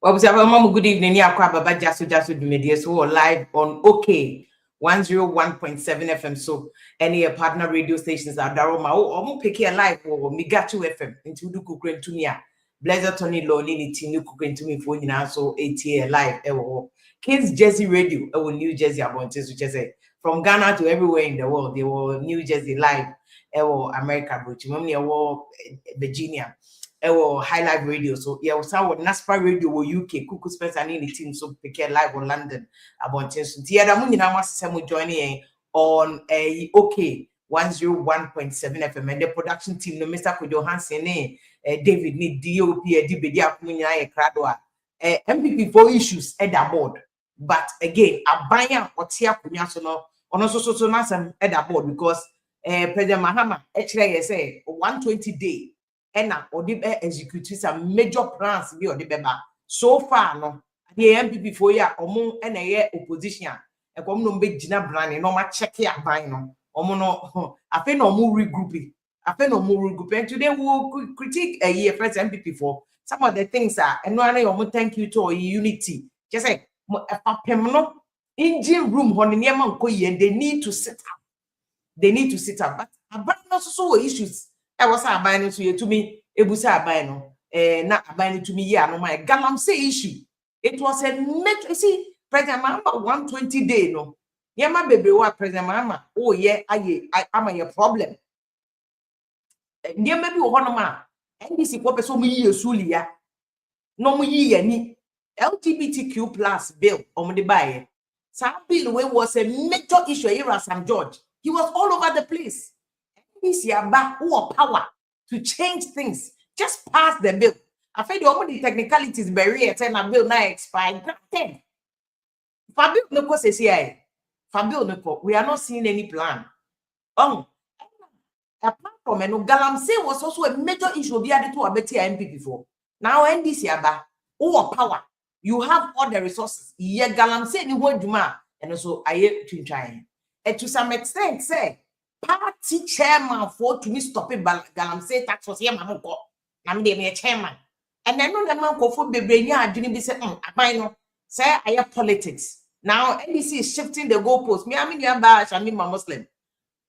Mama, good evening. Yeah, Baba Jasu Dumedia. So we're live on OK 101.7 FM. So any partner radio stations are Daroma. Oh, pick here live or Migatu FM into the Kukren to me. Blazer Tony Loni Tinu Kukren to me for you now. So 8 live. Kids Jersey Radio, New Jersey Abontes, which is from Ghana to everywhere in the world. They were New Jersey live. America, Virginia. High Live Radio. So yeah, was our NASPA Radio or UK, Cuckoo Spencer and the team so pick live on London about Tension. The other morning I must say joining on a OK 101.7 FM and the production team, no Mr. Kojo Hansen, David need DOP, DBD Akunya Kradwa, MPP for issues at the board. But again, a buyer or Tia Kunyasono, on also so nice at the board because President Mahama actually say 120 day. Ena odi be execute some major plans bi odi beba so far no the NPP for ya omo ena ye opposition e kom no be gina brand no ma check aban no omo no afi no omo regroup and today we will critique a year first NPP for some of the things are eno ana omo thank you to unity just say papem no engine room ho ne ma nko ye they need to sit up but aban no so issues I was a buying to me, Ebusa abino, not a buying to me, yeah, no, my galamsey issue. It was a major, see, President Mama 120 day, no. Yeah, my baby, what President Mama, oh, yeah, I am a problem. Near maybe one of my NDC, what so me, Sulia, no more ye any LGBTQ plus bill on the buyer. Some bill was a major issue here at St. George. He was all over the place. Who power to change things. Just pass the bill. I feel the technicalities barrier and a bill now expired. Granted. Fabio no ko says Fabio no, we are not seeing any plan. Apart from Galamsey was also a major issue be added to a better MP before. Now NDC who power. You have all the resources. Yeah, Galamsey ni what Juma and also I try. And to some extent say party chairman for to me stop it Galamsey tax was here mamoko. I'm the chairman. And then no the man go for bebrenya adwini bi say aban no say I politics. Now NDC is shifting the goalpost. Me I mean you bash I mean my Muslim.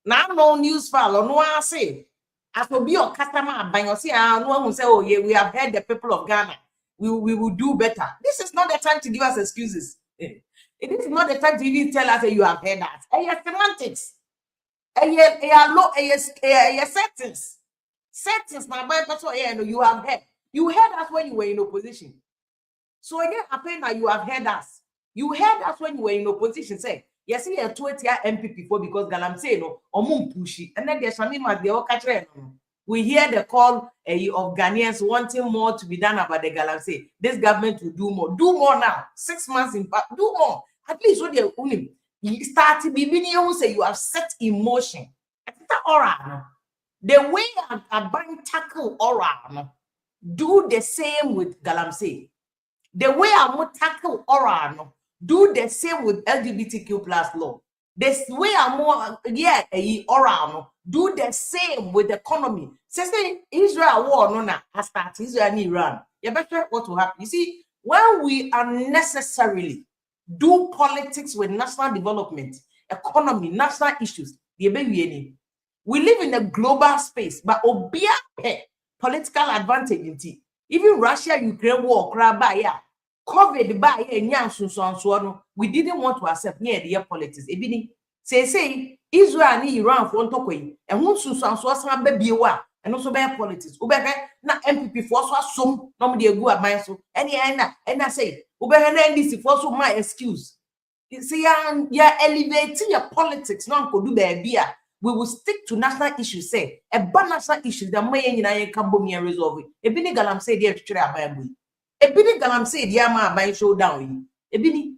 Now no news file or no I say as will be your customer aban or say no one will say oh yeah we have heard the people of Ghana. We will do better. This is not the time to give us excuses. It is not the time to even tell us that you have heard that. Semantics. Settings now you have heard. You heard us when you were in opposition. So again, apparently that you have heard us. You heard us when you were in opposition. Say, yes, you are 20 MPP for because Galamsey no pushy. And then there's something like the we hear the call of Ghanaians wanting more to be done about the Galamsey. This government will do more. Do more now. 6 months in fact, do more. At least what they're only start to be you say you have set emotion. The way a bank tackle aura, do the same with Galamsey. The way I will tackle aura, do the same with LGBTQ plus law. The way I more aura, do the same with the economy. Say Israel war no na start Israel and Iran. You better what will happen. You see, when we unnecessarily do politics with national development, economy, national issues, we live in a global space, but obia political advantage. Even Russia, Ukraine war, COVID, we didn't want to accept near the politics. Say Israel and Iran for talking, and who some baby and also by politics. Na MPP for some normally go at my so any and I say NDC for so my excuse. You see, you're elevating your politics, not could do the we will stick to national issues. Say a national issue that may in Bawumia resolve it. A bini Galamsey dear to a bini Galamsey dear ma by showdown. A bini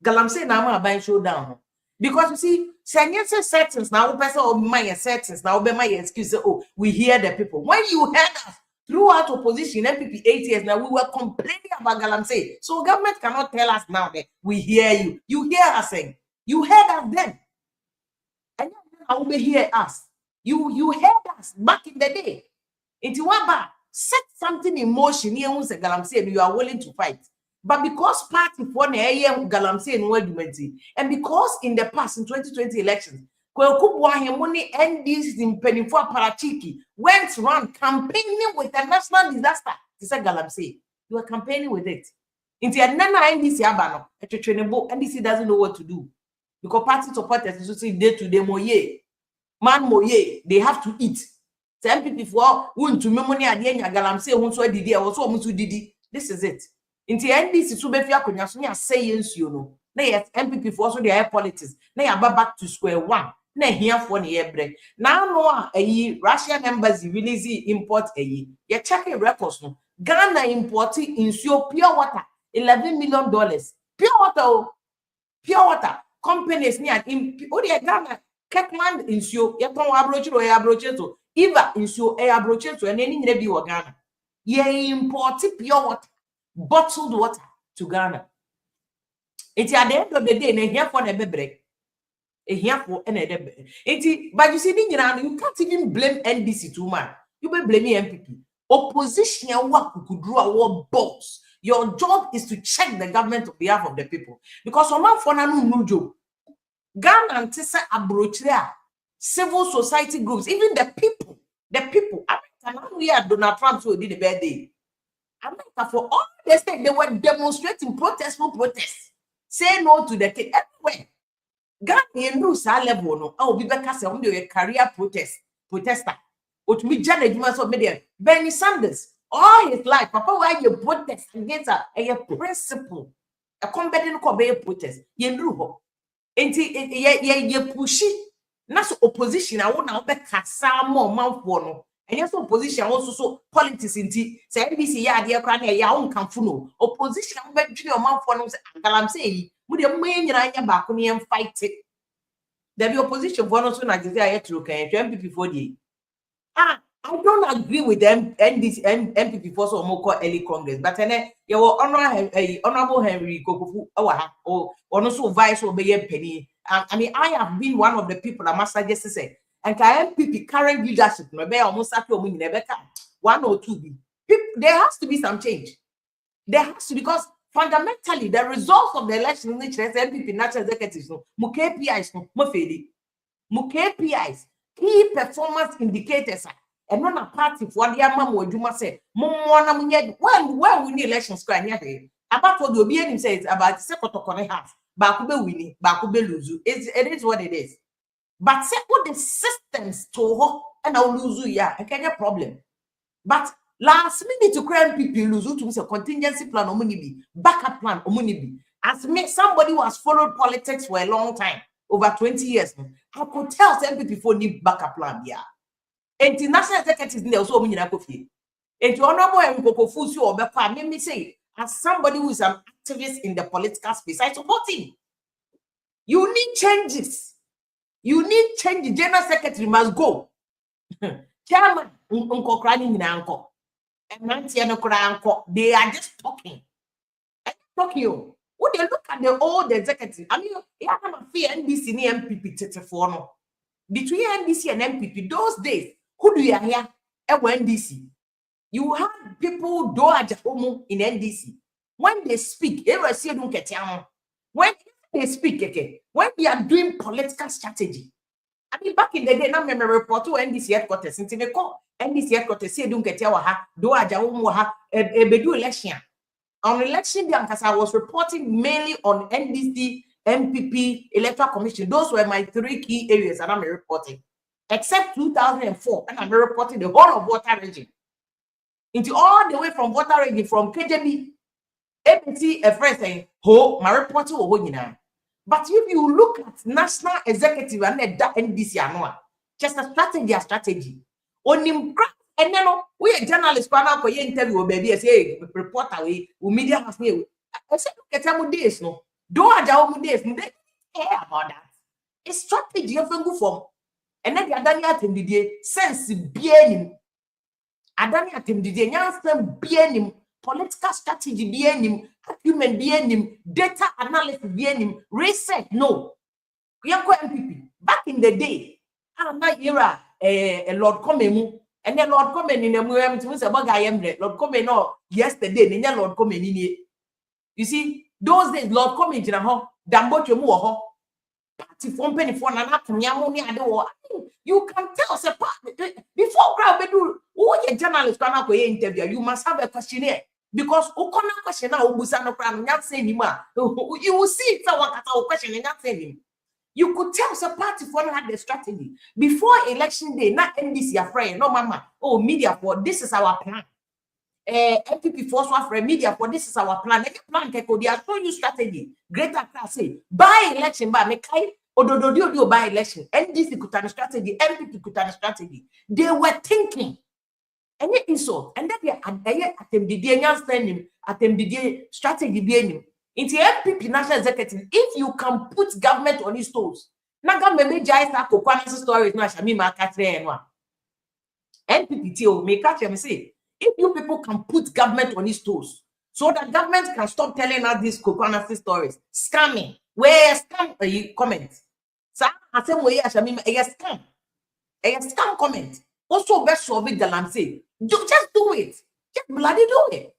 Galamsey nama by showdown. Because you see, saying settings now, person of my settings now, be my excuse. Oh, we hear the people. When you heard us throughout opposition, NPP 8 years now, we were complaining about Galamsey. So government cannot tell us now that we hear you. You hear us saying, you heard us then. And I will be hear us. You heard us back in the day. Into what set something in motion here, Galamsey, and you are willing to fight. But because party for na galamsey no argument, and because in the past in 2020 elections, Kwekubwa Hemoni NDC in Penifua Parachiki went around campaigning with a national disaster. This is galamsey. You are campaigning with it. Into a nana NDC abano, a trainable NDC doesn't know what to do. Because party supporters to say day to day moye. Man moye, they have to eat. The NPP for won to memoni adienya galamsey won so didi or so musu didi. This is it. Into NDC to be fair kunya say you know. Na yes NPP for so their politics. Na ya back to square one. Na here for the year. Now no Russian embassy release import ye check records no. Ghana importing insuo pure water $11 million. Pure water companies near Ghana Kirkland insuo ye ton abroche to Eva insuo abroche to and any be Ghana. Ye import pure water, bottled water to Ghana. It's at the end of the day, and here for the break. Here for another. But you see, you can't even blame NDC too much. You may blame NPP. Opposition work could draw our balls. Your job is to check the government on behalf of the people. Because someone for no job. Ghana and Tessa approach there. Civil society groups, even the people. We are Donald Trump who did the birthday. America for all the state, they were demonstrating protestful protests. Say no to the kid everywhere. Ghana in Rusa level no. Oh, be back as a career protester. What me Janet of media. Bernie Sanders, all his life, Papa, why you protest against a principle, a combatant protest. You know, and ye pushy. Not opposition. I want now back some more mouth for and yes, opposition also so politics in tea. Say NBC ya dear cranny ya own camfuno. Opposition bet your mouth for no I'm saying, would your main and back on and fight it. There be opposition for no soon as I had to look at MPP for the I don't agree with them NDC MPP for so more early Congress, but then you will honorable Henry Kokufu or also vice or penny. I mean, I have been one of the people that must suggest to say, and MPP current leadership, maybe almost one or two be. There has to be some change. There has to, because fundamentally the results of the election in which MPP national executives no KPIs no KPIs key performance indicators and not a party for the amount you must say when we need elections about what the OBN says about second to half. Bakube winning, Bakube lose. It is what it is. But say what the systems to her and I'll lose yeah, I can't get problem. But last minute to crime people lose to say contingency plan or money be, backup plan or money be. As me, somebody who has followed politics for a long time, over 20 years, I could tell some people before need backup plan, yeah. And the national executives in there also mean I could feel. And to honorable and Kokofusu or Bekwa, let me say, as somebody who is an activist in the political space, I support him. You need changes. You need change. The general secretary must go. Chairman, unko krani ni unko. They are just talking. Talking. When they look at the old executive, I mean, you have a fear NDC and MPP for no. Between NDC and MPP, those days, who do you hear? NDC. You have people do Agyapong in NDC. When they speak, when they speak, when they are doing political strategy. I mean, back in the day, now me report to NDC headquarters. Since they call NDC headquarters, say don't get do Agyapong bedu election. On election day, because I was reporting mainly on NDC, MPP, Electoral Commission. Those were my three key areas that I'm reporting. Except 2004, and I'm reporting the whole of water region. Into all the way from water region, from KJB, ABC, a friend saying, ho, my report to but if you look at national executive and that NDC, just a strategy. On him, and then we a journalist, for your interview, baby, I say, reporter, we media has me. I said, look at some days, no. Do I do days? They care about that. It's strategy of a good form. And then the Adania Temdidier sense being Adania Temdidier, Yansen being political strategy being human being data analysis being research. No, Yanko MPP back in the day, that era, a Lord Comenu, and then Lord Comen in the Muram to say, Lord Comen, no, yesterday, Lord Comen in it. You see, those days, Lord come in Jinaho, Dambo Jomu, party from penny for an you can tell us before crowd do who a journalist can have interview, you must have a questionnaire. Because Okona question now, Busano Crown, not saying him. You will see someone question and not saying him. You could tell us a party for had the strategy before election day, not NDC afraid, no mama. Oh, media for this is our plan. NPP force for media for this is our plan. Any plan they are showing you strategy. Greater class say by election by Mekai Odododio by election. NDC could have a strategy, NPP could have a strategy. They were thinking. And yet insult, and that they attempt the standing, attempt the strategy being into NPP national executive. If you can put government on his toes, now government may just have to stories. Now, Shamima Catherine, NPP too may catch him say. If you people can put government on his toes, so that government can stop telling us these coconut stories, scamming, where scam comment. So I say, where Shamima a scam comment. Also, best solve it, the land say, just do it, just bloody do it.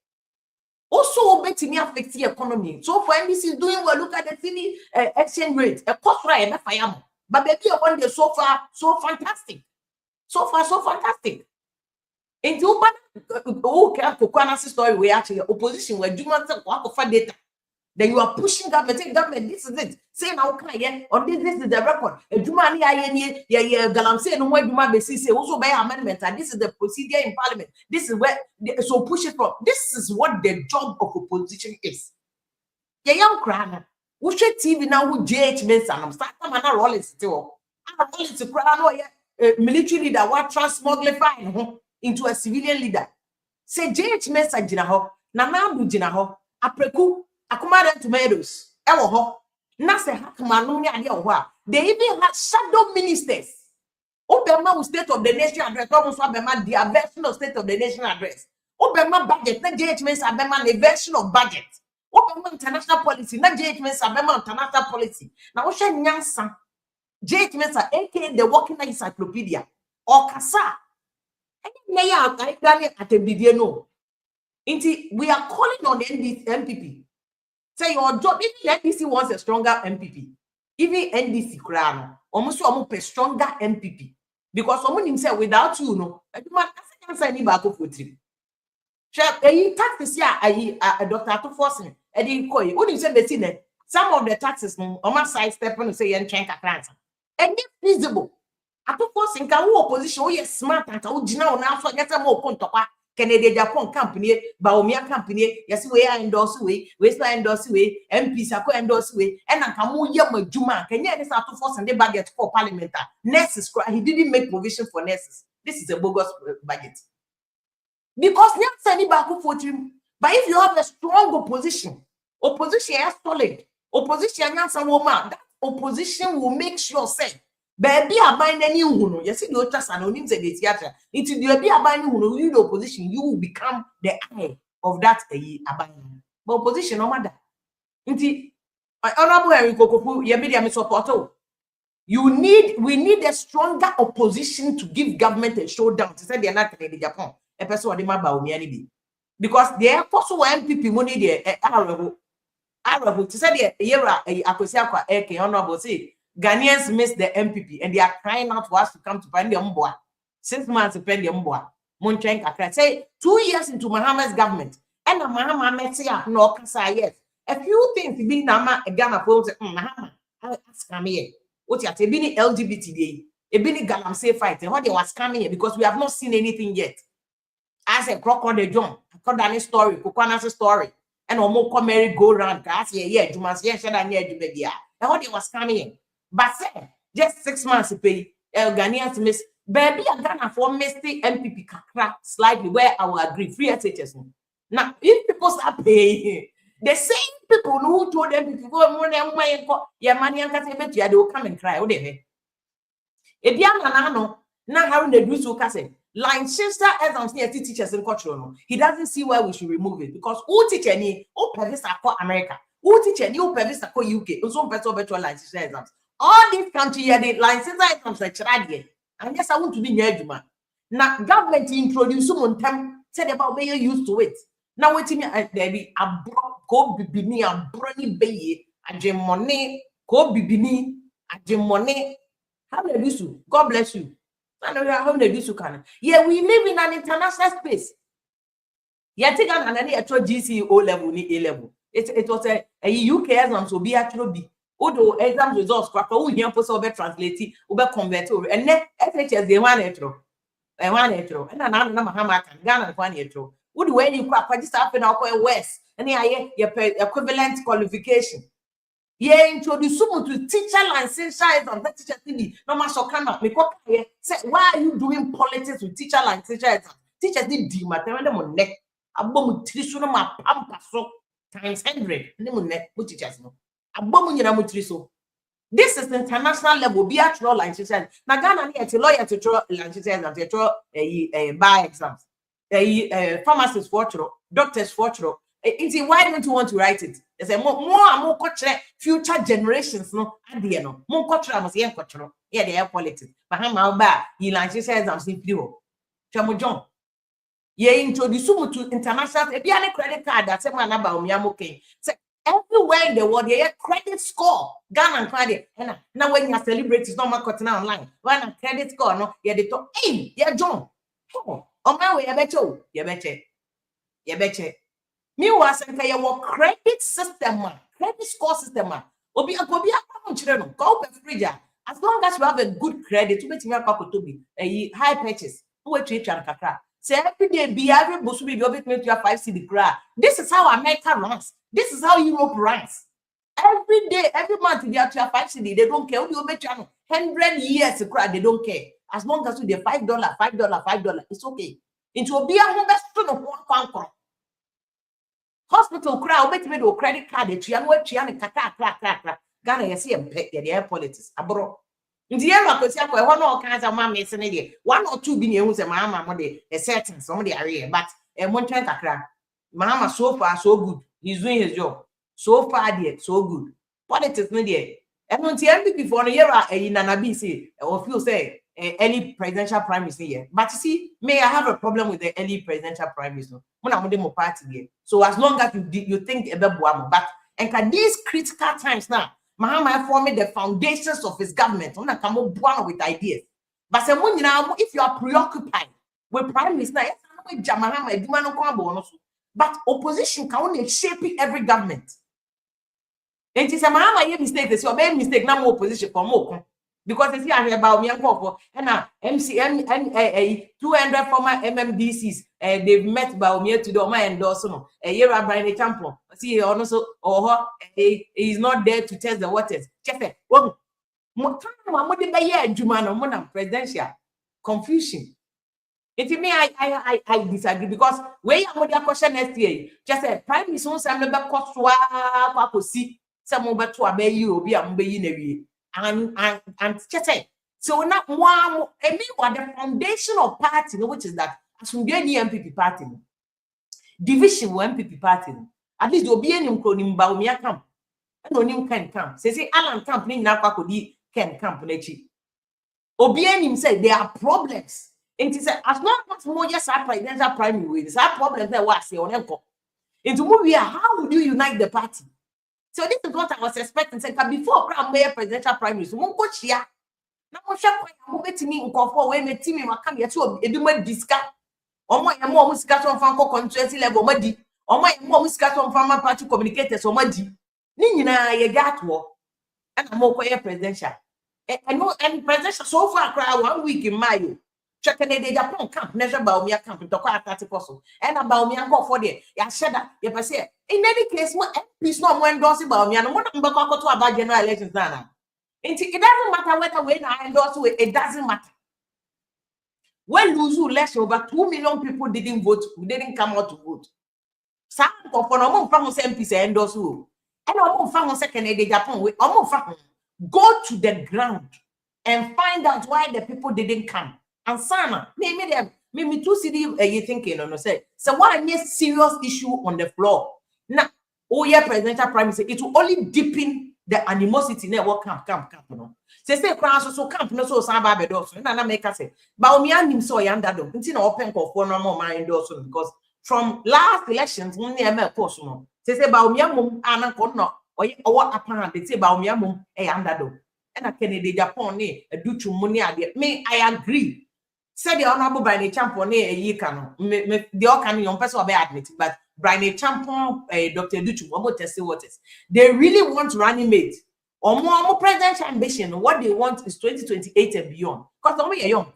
Also, betting me affect the economy. So for NDC is doing well, look at the city exchange rate, a cost right, and fire. But baby, one day so far, so fantastic. So far, so fantastic. Into Kokwana story, we actually opposition where Juma for data. Then you are pushing government, take government, this is it. Say now on this is the record. Juma Galam say no more Juma Besi say also by amendment, and this is the procedure in parliament. This is where so push it from. This is what the job of opposition is. Yeah, young crana. We should TV now with JH Mensa and I'm starting to roll it still. I'm rolling to crown military leader what transmogrify into a civilian leader. Say JH Mensa Jinaho, Nanabu Jinaho, Apreku, Akumada tomatoes, Ewoho, Nasa Hakman, they even had shadow ministers. Obama State of the Nation address, almost Obama, their version of State of the Nation address. Obama budget, not JH Mensa Abema, a version of budget. Obama international policy, not JH Mensa Abema international policy. Now, what's your Nyansa? JH Mensa, aka the Walking Encyclopedia, or Kasa. We are calling on the NPP. Say your job, even NDC wants a stronger MPP. Even NDC crown, almost a stronger MPP. Because someone himself without you, no, I can't say any back of trip. Taxes here, Dr. Forcing, Eddie Coy, what you say, some of the taxes on my side step on say and change a class. And it's feasible. Forcing can opposition, oh yes, smart and now so get a more contopa. Agyapong company, Bawumia company, yes, we are endorse way, West endorse way, MP Sako endorse way, and Akamu Yama Juma, can you understand to force and the budget for parliament? Nurses, he didn't make provision for nurses. This is a bogus budget. Because not any back for him. But if you have a strong opposition is solid, opposition, woman, that opposition will make sure, say, baby, I bind any who you see the trust anonyms and the theater. Into the be abiding who you the opposition, you will become the eye of that abiding. But opposition, no matter. Into honorable Eric Kokopu, your media support. We need a stronger opposition to give government a showdown. To say they are not in Agyapong. A person what they might Bawumia because they are also NPP money there. Arable to say the era Akosiakwa Eke honorable say. Ghanaians miss the MPP and they are crying out for us to come to find the Umboa. 6 months to pay the Umboa. Monchenk Akra say 2 years into Mahama's government. And Mahama say no kasa yes. A few things be Nama Ghana folks Mahama. Ask me here. What you have to be LGBT day. A bini Galam say fight. And what they was coming here because we have not seen anything yet. As a crocodile John, a story, Kokwan's story, and Omoko Mary go round. Cause yeah, you must yes, and yeah, you baby. And what they was coming here. But say, just 6 months to pay Ghanaians miss baby and Ghana for misty MPP kakra slightly where I will agree free SHS. Now, if people start paying, the same people who told them to go your money and they will come and cry. What they if young now having the do so say line sister as I'm saying teachers in culture, he doesn't see why we should remove it because who teach any who permits America, who teach any who permits UK, also better line sister exams. All these countries here, the license items like Chad and yes, I want to be near Juma. Now, government introduce someone time said about being used to it. Now, wait till me, there be abrupt ko bibini abroni beye adwemmone ko bibini adwemmone. How do you do? God bless you. I know how do you do. Yeah, we live in an international space. Yeah, take an actual GC O level, A level. It was a UK exam, so be actually be. Odo exam results, crack, oh, here for so be translate, over convert, and then FHS, they want it. And one etro, and another Mahama can Ghana one etro. Would when you crack, just happen out West, and here your equivalent qualification. Yeah, introduce someone to teacher license on that teacher TV. No matter come up, say, why are you doing politics with teacher license? Teachers need D matter on neck. A bomb triso ma pampa so times 100. Neck, what teachers know. A bomb triso. This is international level. Be actual license. Now Ghana need a lawyer to draw license and to draw a bar exams. Pharmacists for doctors for why don't you want to write it? They say more future generations no adie no more culture must hear culture yeah they have politics but how about you license exams simply ho Chamo John ye introduce to international e bia credit card that say man Bawumia okay say everywhere in the world they have credit score Ghana and credit and now when you celebrate it's not market now online when a credit score no yeah they talk hey yeah John oh my way you betcha me was and kaya wo credit system credit score system obi akobi akwa nchire no go pe fridge as long as you have a good credit you betimi akwa to be a high purchase we treat you kakra say every day be every bosu be betimi to 5 cedi kra. This is how America runs, this is how Europe runs. Every day every month they are to 5 cedi, they don't care. You bet 100 years kra, they don't care as long as you dey $5 it's okay. Into obi ahun best to no kwankoro hospital crowd bet me do credit card et ya no atua ne kaka Ghana yes pay the politics abro ndi ya makosi akwa ho no kan za ma me se ne de 1 or 2 bi ne hu se mama mo de a certain some de are but mo ntwen kakra mama so far so good, he's doing his job so far there so good. Politics no there and on NPP for no year nana bi say or feel say early presidential primaries here. But you see, may I have a problem with the early presidential primaries? No, mo party here. So as long as you think about Buamo, but and can these critical times now, Mahama forming the foundations of his government, come Buamo with ideas. But if you are preoccupied with primaries now, but opposition can only shape every government. And it's a Mahama mistake. It's your main mistake. Now more opposition for more. Because you see, I hear about me and MCM and 200 former MMDCs. They've met Bawumia to do my endorsement. A year by the champion. See, also, he's not there to test the waters. Just presidential confusion. It me, I disagree because when you have question next year, just say prime minister some member cost wa see some over to obey you be a and so now one the foundation of party, which is that as we get the NPP party, division will NPP party. At least there be any Bawumia camp. No new can camp. Say Alan camp ni na kwakodi can camp nechi. Obianim said there are problems. And he said as long as more just presidential primary with there are problems that was say on enko. Into movie how would you unite the party? So this is what I was expecting. Say before mayor presidential primaries, we go chia. Now we shall go to me in comfort when the team will come here to a discuss. Or my more discuss on Franco constituency level, muddy. Or my more discuss on farmer party communicators or muddy. Nina, you got war. And I'm more presidential. And presidential so far cry 1 week in Mayo. Checking the Agyapong camp, measure Bawumia camp to acquire 30%. And a Bawumia go for there. Ya said that, you say. In any case, more MPs no more endorsing Bawumia. No more to about general elections now. It doesn't matter whether when I endorse it doesn't matter. When lose less over 2 million people didn't vote, didn't come out to vote. Some of them from MPs endorse who. And I'm from second Agyapong. Go to the ground and find out why the people didn't come. And Sana, maybe 2 city you thinking on say. So why a serious issue on the floor? Now, presidential prime minister, it will only deepen the animosity network camp. No. Say France so camp no so samba bedo so na make say. Bawumia nim so yanda do. Nti na open call for no more mind also because from last elections, when they met course no. They say Bawumia mum ana kono or what apparent they say Bawumia mum underdog. And I can Agyapong a duchu money idea. Me, I agree. Said the honorable Brian Champon a year can the all can young person be admitted, but Brian Champon, Dr. Duchu, what test waters. They really want to reanimate or more presidential ambition. What they want is 2028 and beyond. Because I'm young.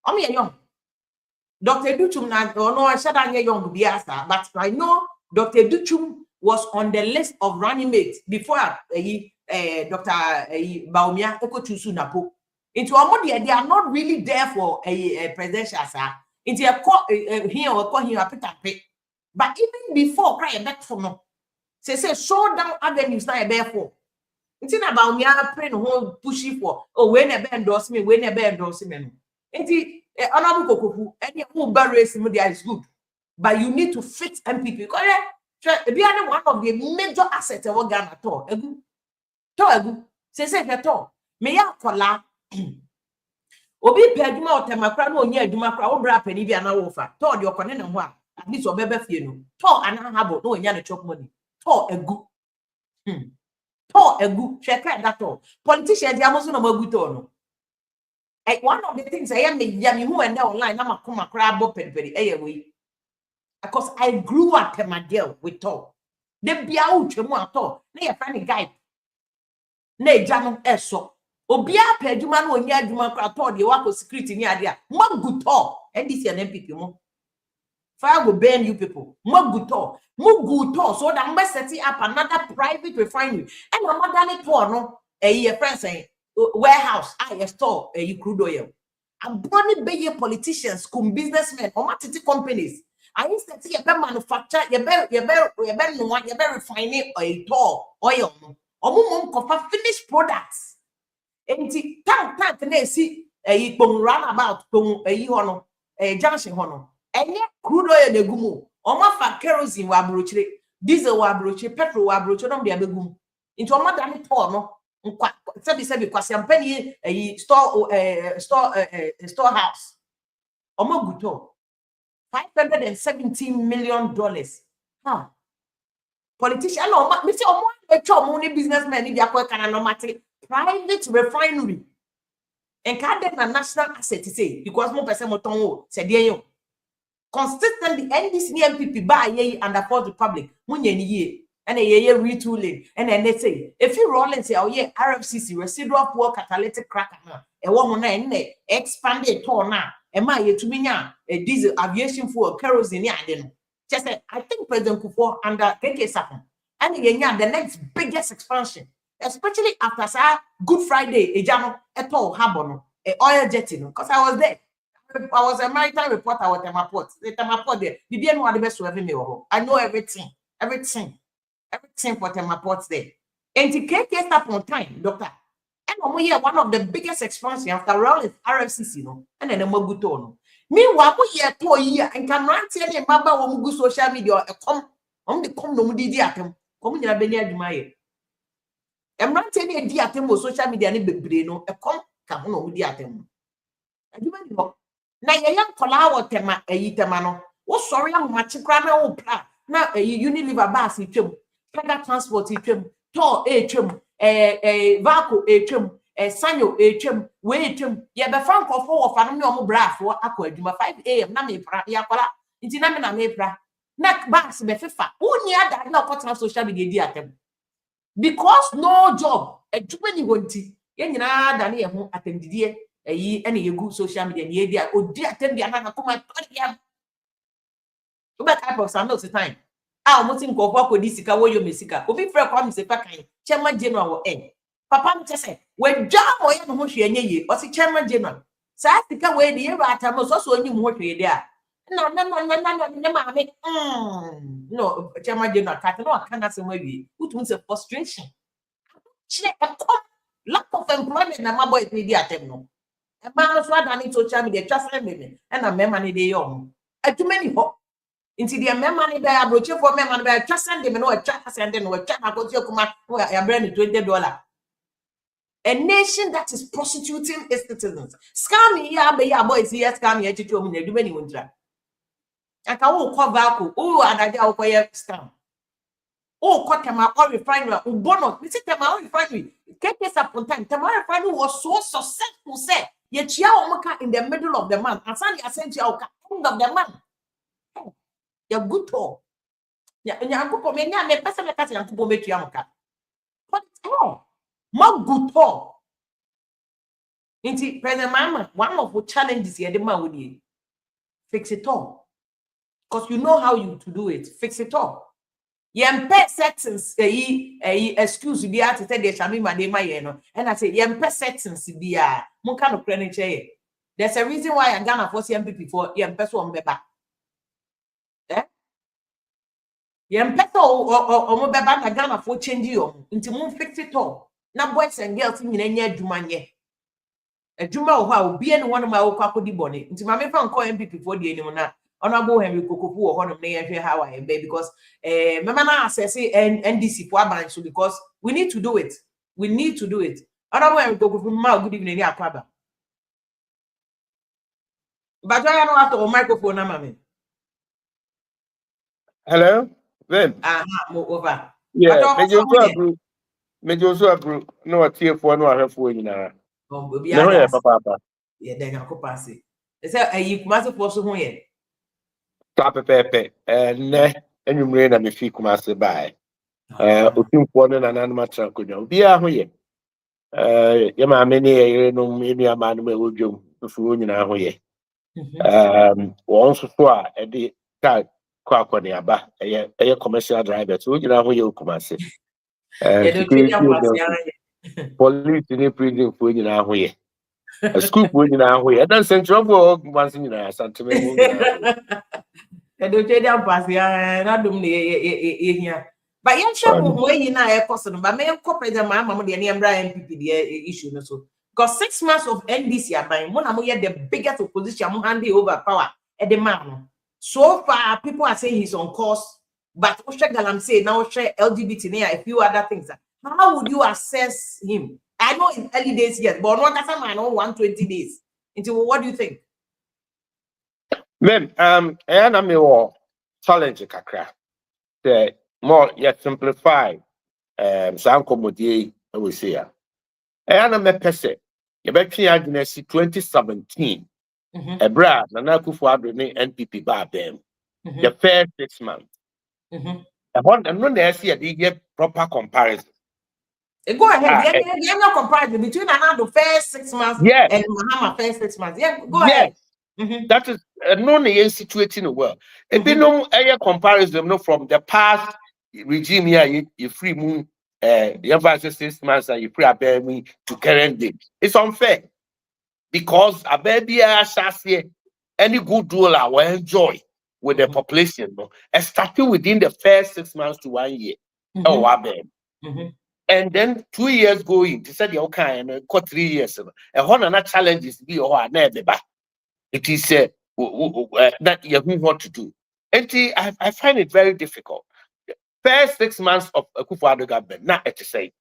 I'm young. Dr. Duchum no, I said I'm young to be asked, but I know Dr. Duchum was on the list of running mates before Dr. Bawumia Ekochusu Napo. Into Amodia, they are not really there for a presidential sir. Into a here or call him a pit. But even before crying back for no, say show down avenues now bear for. It's not about me praying whole pushy for when a band endorse me, when a band endorse me. Into honorable Kokofu, any who barriers media is good, but you need to fix NPP. Because be one of the major assets of Ghana at all. Say at all. May I call Obi peduma o temakra no onye aduma kra wo bra pani bia na wo fa to de okone ne ho a at least obebe fie no to ana habo no onya ne chop money to egu hweka that all politicians dey amoso no magu to no one of the things I am me who and online na makoma kra bo pedipedi we because I grew up in my deal with to de bia utwemu ato na ye friend guy na ejano eso Obia peduma no onya aduma kra to de wako security ni ade a maguto NDC and NPP mo fire go burn you people maguto muguto so that mbe set up another private refinery and another to no a friend saying warehouse I store a crude oil and bonny be politicians cum businessmen or matiti companies I instead see a manufacture you be refining a to oil or mum finished products. Enti tank na esi pong roundabout pong hono junction hono enye crude oil na gumu o ma fa kerosene wa brochire diesel wa brochire petrol wa brochire no de abegum nti o ma da ne to no nkwa sebi kwase ampani store house o ma guto $517 million politician no ma me say o mo etwa mo ni businessman ni dia kwa kana no mate private refinery and can't a national asset say because more person moton said you consistently NDC NPP buy ye and the Fourth Republic munye ni ye and a ye retooling and then they say if you roll and say oh yeah RFCC residual poor catalytic cracker a woman na expanded to na e ma ye tuminya a diesel aviation fuel kerosene ya den just I think President Kufuor under KK Sapon and the next biggest expansion especially after Good Friday, Ejano, eto habono, oil jetting, because I was there. I was a maritime reporter at Temaport. The Temaport there. Bibian know the best to every meal. I know everything for Temaport there. And to get up on time, doctor. And we here one of the biggest expansion after all is RFCC, no, and then a Moguto. No. Meanwhile, we here 2 years and can run tell them about when we go social media come on the come no didi atem. Come in a benya dumaye. I'm not telling you the social media ni bebre no e come ka no di atem. Aduma ni ho. Na ye yan kola wo tema tema no. Wo sorry am ma chikra na wo pra. Na Unilever bus twem. Pega transport twem. To twem. Vaco twem. Sanyo twem. We twem. Ye be fan kofo wo fa no me omo bra afo akọ aduma 5 am na me pra ya kola. Nti na me pra. Na bus be fefa. Uni ada na ko social media di atem. Because no job a jumani wonti yen nyina da ne ho atendidie ene yegu social media ne dia odi atendi ana kuma toriam oba type of some time almost in go for sika wo yo mesika obi frɛ kwa me sepa kan chairman general wo papa me say we jam wo ye no ho hwe anye ye o se chairman general sa sika we de ye ba atamo so so onyim ho hwe de a no maame no chairman general kat no aka say we utum say frustration lack of employment na my boy need atem no e ma so adani social media trust me and na mema ne de yo too many ho into the mema ne be abroche for mema ne be trust them no trust and then we trust na go to kuma ya brand $20. A nation that is prostituting its citizens scam ya be ya boys here scam ya chicho mu na du many wontra Aka wo ko vaco, o adaja wo koye scam. O ko tema or refinery, o bonus. Me say tema or refinery. Keke Sapontan, tema refinery was so successful say. Ye chia omaka in the middle of the month. Asani asentia oka end of the month. Ya good talk. Ya nyankupo me nya me pesa me kase nyankupo me tua moka. But oh, ma good talk. Inti President Mama, one of the challenges here the man would fix it all. Because you know how you to do it. Fix it all. Yempe settings excuse be at say they shall my name and I say yempe settings be mo kind of credit. There's a reason why I'm gonna force NPP for yempe so on beba. Eh? Yempe so mo beba na Ghana for change you into mo fix it all. Now boys and girls in any adwuma adwuma ho a obi ene one ma wo kwakodi bone nti ma me fa nko NPP for the anim na honorable Henry Kokofu wo honom na ye hwe how I be because mema na assess NDC for abanch so because we need to do it. We need to do it. Honorable Henry Kokofu ma good evening ni akwaba. But I know after microphone na mama. Hello? Then. Mo over. Yeah, Major Abru, no TF1 no ahefo nyina. No yeah, papa. Yeah, then I say. Say you must for so ho ye. Pepe, ne enwumre na me fi Kumase bai. Otimfo no na nanma trankonya. Bia ho ye. Ye ma me ne ye no enu ama no me wodwom. Fu nyina ho ye. Won so a e de ka kwakwane aba eye commercial driver so nyina ho ye Kumase. Police ni prison for nyina ho ye. A school for nyina ho ye. Dan central for once nyina asanteme mu nyina. Do trade down pass ya na dum ne ye hia. But yen share mo yi na e cost no but me ko president ma mo de ne mbra NPP the issue no so because 6 months of NDC aban mo na mo ye the biggest opposition mo hand over power e the man no. So far people are saying he's on course but o share galam say now share LGBT ne a few other things. How would you assess him? I know in early days yes but no that man on 120 days. Into what do you think? Mem, na me wo challenge kakra. The more you simplify some commodity we say ya. Na me pese you betwe adwena si 2017. Ebra na Akufo-Addo ne NPP ba bam. The first 6 months. No na see the proper comparison. Go ahead. You no comparison between the first 6 months and Mahama first 6 months. Yeah, go ahead. That is no na situating the world. It be no comparison no from the past regime here you free moon the first 6 months and you free about me to current day. It's unfair because a baby any good rule I will enjoy with the population, no, starting within the first 6 months to 1 year. And then 2 years going to say the okay and 3 years. And one of the challenges be or never. It is that you have what to do. And I find it very difficult. First 6 months of Akufo-Addo government, not at the same.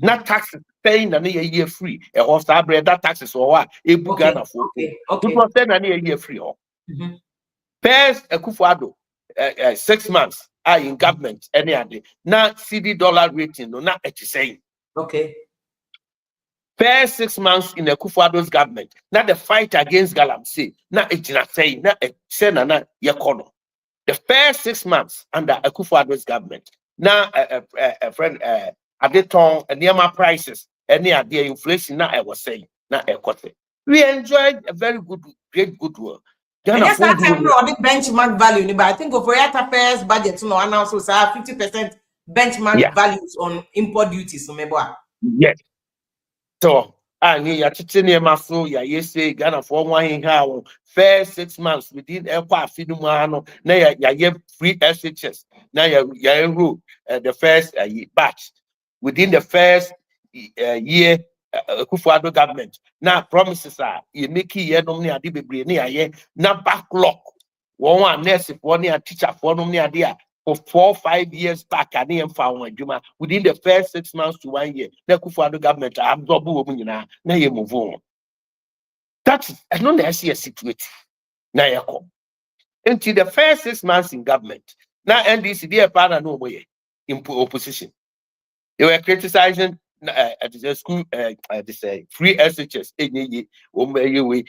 Not taxes paying a year free. A horse that taxes or what? A Bugana for it was then a year free. First Akufo-Addo 6 months are in government any other. Not CD dollar rating, no, not at the same. Okay. First 6 months in Akufo-Addo's government, not the fight against Galamsey, not a Jinasei, not a Senana Yakono. The first 6 months under Akufo-Addo's government, now a friend Adeton and Yama prices, any idea inflation, now I was saying, not a quarter. We enjoyed a very great work. And yes, that time the benchmark value, but I think for your first budget, no announced 50% benchmark values on import duties. Yes. So, and you are so you say Ghana for 1 year, first 6 months within Elpa Fidumano, now you free SHS, now you enroll the first batch within the first year. Akufo-Addo government now promises are you make year nominee adibebre near year now backlog 1 nurse 1 year teacher for nominee there for 4 5 years back and then found Juma within the first 6 months to 1 year. The Akufo-Addo government absorb women now you move on. That's not the SCS situation. Now you come. Into the first 6 months in government. Now NDC dear partner no way in opposition. They were criticizing at the school they say free SHS enye omeye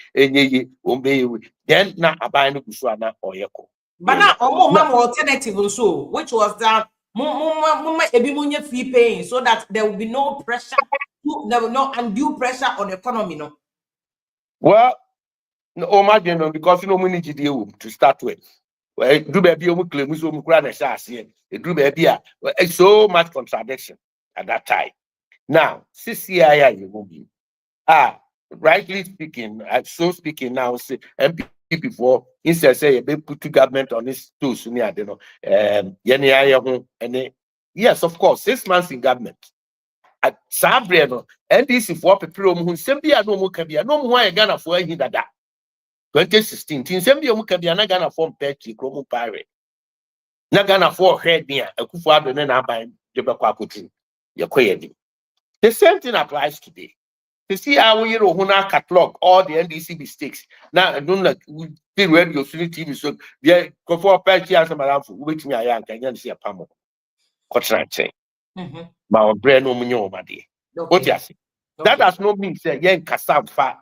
then na abanu kusuana oyeko. But now alternative also, which was that ebi free paying so that there will be no pressure, there will no undue pressure on the economy, no. Well, no imagine because you know we need to start with. Well, do baby omu claim so omu kura na shasi. Do baby it's so much contradiction at that time. Now, CCII you will be rightly speaking, so speaking now, say NPP before instead say they put to government on this too soon. I don't know. Yes, of course, 6 months in government. At Sabreno, NDC for people who simply no more can be no more Ghana for he that 2016. Simply you can be an Ghana form petty chromo pirate. Nagana for head near a kufa and then I buy the Bakwakutu. The same thing applies today. You see how we catalog all the NDC mistakes. Now I don't like the radio TV so yeah, go for patchy as a madam for which me I can see a pamo. What's that saying? My brain no munyo madi. What you say? That does not mean say yen kasam fa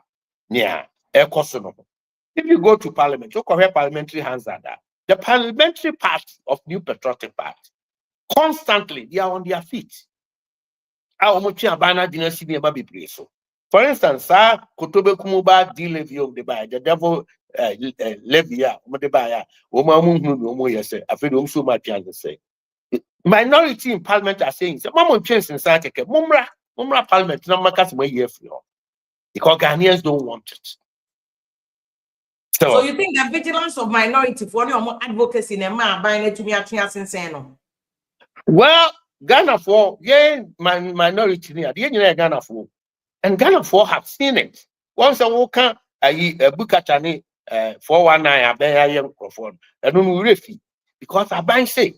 near ekosono. If you go to parliament, you correct parliamentary hands are that. The parliamentary party of New Patriotic Party constantly they are on their feet. How much abana dynasty be about be so. For instance, Kotobe Kumuba D levy of the buy, the devil levy, the buyer, Omo yes, I so much as say. Minority in parliament are saying, Mamma chance in Sake, Mumra parliament, no matters where you free. Because Ghanaians don't want it. So you think the vigilance of minority for your advocacy in a man buying it to me at Chiasin? Well, Ghana for minority near the Ghana for. And Ghana for have seen it. Once a walker, a Bukatani 419, I bear young Crawford, and no refi because I buy say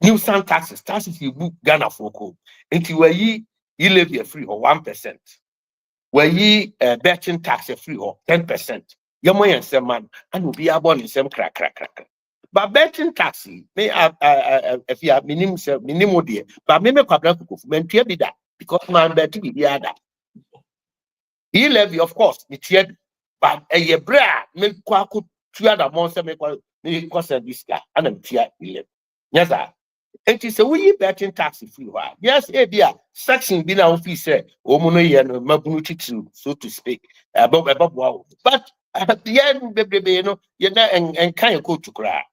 new sound taxes you book Ghana for code. Until where ye levy free or 1%, where ye betting tax free or 10%. Your money and some man, and will be born in some crack. But betting taxi may if you have minimum dear, but maybe quadruple be that because man betting be the other. He levy, of course, it's yet, but a bra make quack 2 other months make cost this guy and I'm tier 11. Yes, sir. And it's a wee betting taxi free. Yes, dear, section been our fee, sir, Omono and Mabunuchi, so to speak, above wow. But at the end, baby, you know, and kind of go to cry.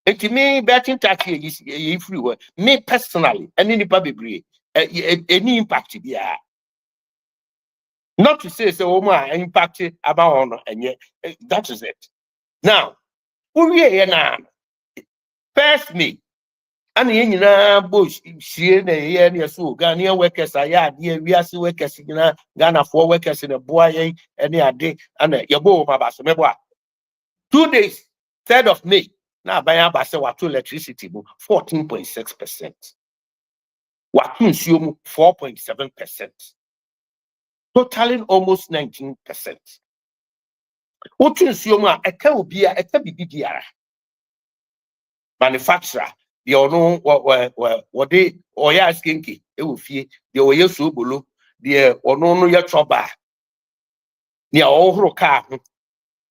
And to me, betting taxi is free. Me personally, and any public any impact, yeah. Not to say so impacted about and yet that is it. Now, we are now first me and in bush she so Ghanaian workers are we are still workers in Ghana for workers in a boy any a day and yabo mabas 2 days 3rd of May now by to electricity 14.6%. What 4.7%. Totaling almost 19%. What is your manufacturer? You know what they or ya skinky, it will fear the way so below the or no your trouble. Near all car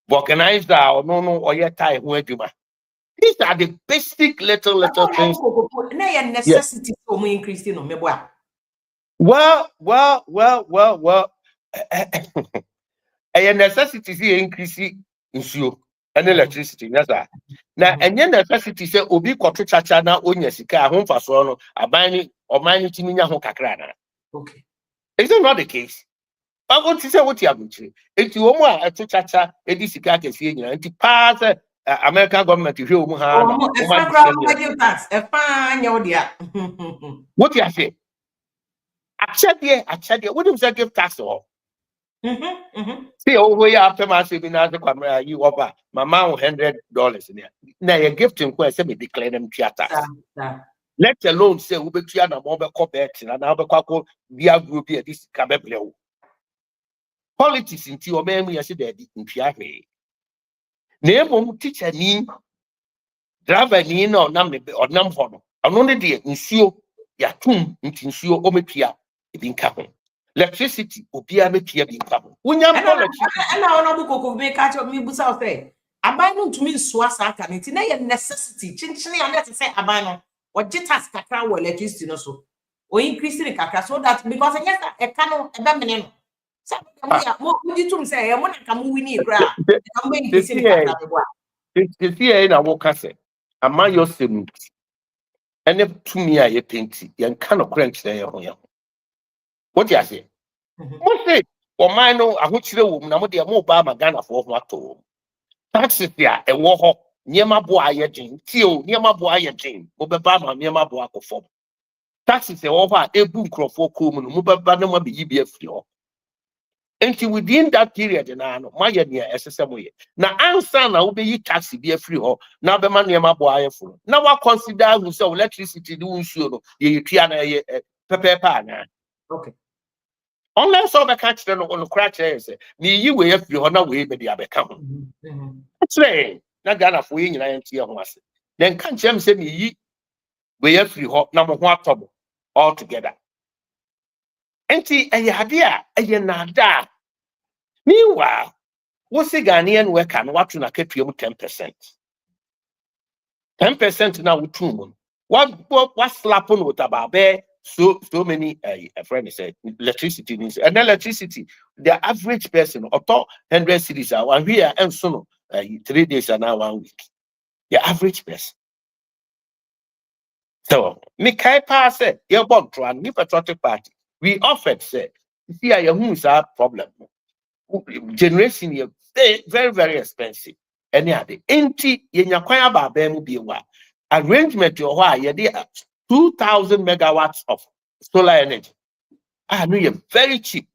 organized or no or your time where you are. These are the basic little things. Necessity for me increasing on me. Well. A necessity is increasing issue and electricity. Yes, sir. Now, and then necessity say obi koto chacha na onya sika ho mfa so no aban or man timi nya ho kakra na. Okay. Is it not the case? I want to say what you have been saying. If you want to chacha edi sika kesi nyina nti pass American government hwe omu ha na. What you say? Achade what do you give tax or? See over here after my saving as a camera, you offer my mom $100 in there. Now you gift him question me declare them theater. Let alone say we be na mobile corporate and now be via group here this cabeblew. Politics in your memory, I said, in Tiahe. Name teacher ni driver ni no nam ne or nam hono. Ano ne de nsuo ya tum nti nsuo o metua ebi nka ho. Electricity obia metua bi nka ho. Unyam electricity. Ana ono bu kokov me catch up me busa say. Aban no ntumi nsoa sa aka nti na ye necessity. Chinchini ya let say aban no. Ojitas kakra wo electricity no so. O increase the kakra so that because yes e ka no e be mene no. Say mo di tum say e mo na ka mo wini kra. E ka mo increase the kakra be bo. This year na wo kase. Ama yo semu. Ene tumi a ye penti. Ye nka no crunch na ye ho ya. What you say? Mo say o man no ahokyere wo mu na mo de mo ba ma Ghana fo ho ato. Taxes ya e wo ho. Niema bo aye gin. Ti o niema bo aye gin. Mo be ba ma niema bo akofo. Taxes e wo ho a ebu nkrofo ko mu no mo be ba na mo be yi bi afiri ho. Until within that period, na no, my year SSM. Now, answer now be you taxi be a free ho. Now, the money my boy full. Now, I consider who so electricity do sure ye piano pepe pana. Okay. Unless all the catch them on the crash, me you way if you honor way, but the other come. That's right. Now, Ghana for you and I was. Then can't you say me ye way if you hop number one trouble altogether. Enti idea nada. Meanwhile, what's the Ghanaian worker and what na keep you 10%? 10% now with two. What slapping with about there? So many a friend said electricity needs and electricity. The average person or 100 cities are 1 year and so 3 days and now 1 week. The average person. So me kai pass it, you're born to an patriotic party. We offered say, see who's our problem. Generation here very, very expensive. Any other empty yenya kwaya ba bemu biwa arrangement your why you 2,000 megawatts of solar energy. No, you're very cheap.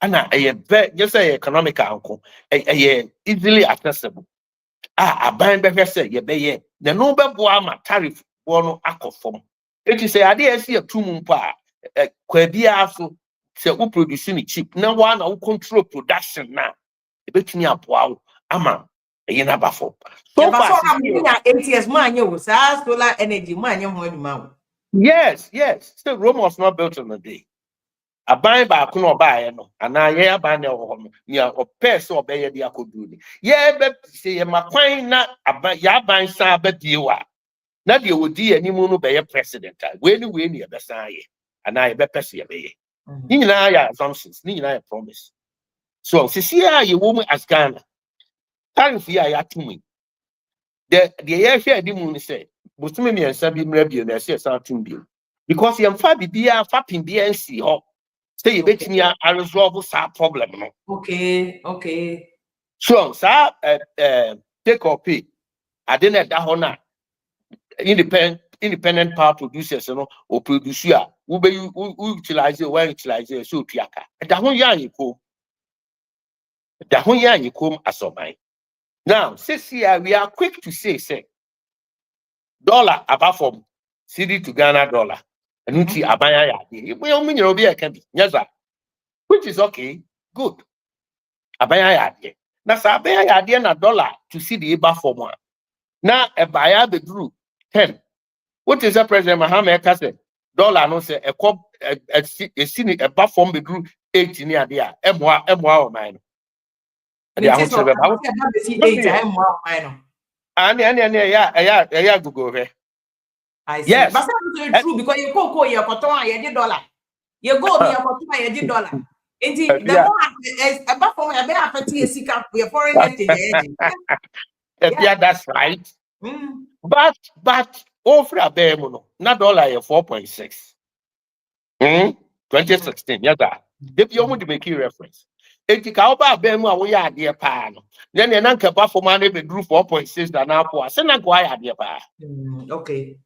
And I very just say economical uncle, easily accessible. I buy better say ye be the no be boama tariff one akofom. It is say I see a 2 month pa kwabia so say who producing cheap. Now one who control production now. Between your wow, ama a bafo. So far, solar energy, man, yes. Still, Rome was not built in a day. A buy back no buy no, and I buy no near or pest or bay the akuduni. Yeah, but say my quine not about ya buy sabbat you are. Not you would be any moon by a president. When you win your best eye, and I bet Pessia bay. Nina assumptions, Nina promise. So, see, you woman as Ghana. Tariff ya to me. The year here, the moon said, but to me and Sabi Mrebio, and I say something bill. Because you're Fabi be a fapping BNC or say you bet me a resolve that problem. Okay. So, sir, take or pay. I didn't that honor independent power producers or producer who be utilize it, well utilize it, so Tiaka. And the whole yarn you come as of mine. Now, since here we are quick to say, dollar above from CD to Ghana dollar. And uti abaya ya. We only know be a can be. Yes, sir. Which is okay. Good. Abaya ya. Now, abaya ya na dollar to see the above from one. Now, a buyer the drew 10. What is the president Mohammed said? Dollar no say a cop a senior above from the drew 8 near there. M1 or mine. And they are about and Google. I see. Yes. But that's true because you go your cotton, you $1. You go near cotton, you $1. Indeed, the more above from a bear fatty sick up your foreign exchange. Yeah, that's right. But over a bear, not dollar 4.6. 2016, yes, sir. If you want to make a reference. If you can't buy Bema, we are dear pan. Then an uncle for money be drew 4.6 than now for send a guy dear pa. Okay.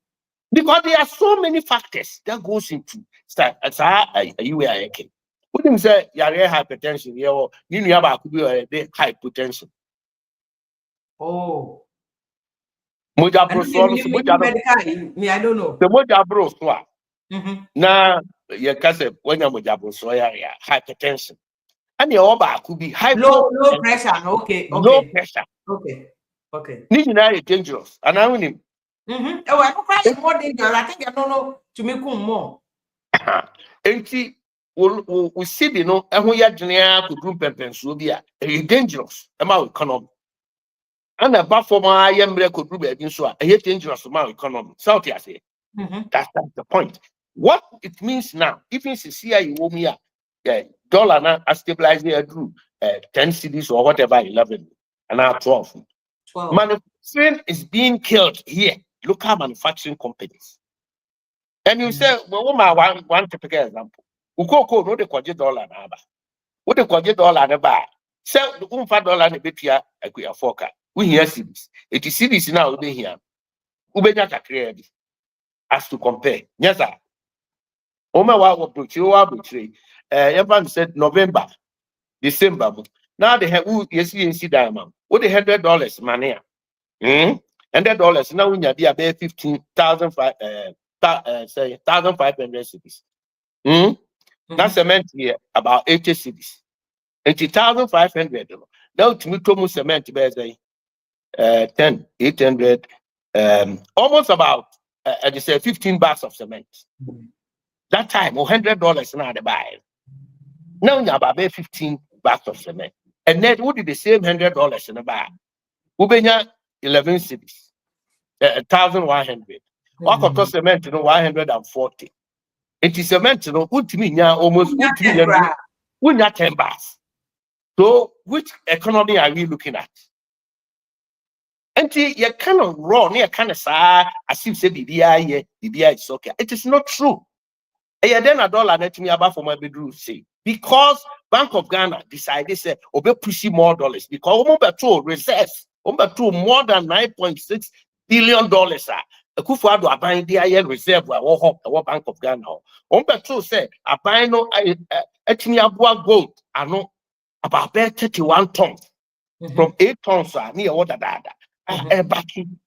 Because there are so many factors that goes into start as you were a king. Wouldn't say you are hypertension, you have a hypertension. Oh. Moja bros, me, I don't know. the moja bros, now your cousin when you're moja bros, hypertension. And your oba could be low pressure. Okay. Low pressure. Okay. Okay. Nijina is dangerous. And I win him. Oh, I don't cry more dangerous. I think I don't know to make more. Enti we see the no ehun ya dwene to group penpensuo bi a e dangerous e ma economy. And about for my yembre could group e so a e dangerous ma economy. South ya say. That's the point. What it means now, even CCI Bawumia, dollar now stabilize here through 10 cities or whatever 11 and now 12. Manufacturing is being killed here. Local manufacturing companies. And you say, well, one typical example. Ukoko no the kwaje dollar na aba. What the kwaje dollar na ba? Sell the $5 na betia akuya foka. We hear cities. It is cities now we here. Ubenya kakre bi. As to compare. Yes, sir. Oma wa butchery. Everyone said November, December. Now they have yes diamond. What the $100 money? $100 now when you be about 1,500 cities. That cement here about 80 cities. 80,500. Now to me, Tomu cement be 800, almost about I just say 15 bags of cement. That time, $100 now they buy. Now you have about 15 bags of cement. And then what did the same $100 in a bag? Ubenya 11 cities. 1,100. What cost cement, 140. It is cement, almost 10 bags. So which economy are we looking at? And you kind of run, you kind of say, as if say BBI is okay. It is not true. And then $1 net me about for my bedroom say because Bank of Ghana decided say obe pushing more dollars because reserves more than $9.6 billion. Akufo-Addo aban the reserve wa Bank of Ghana. Say aban no etimi aboa gold ano about 31 tons from 8 tons near what dada. Backing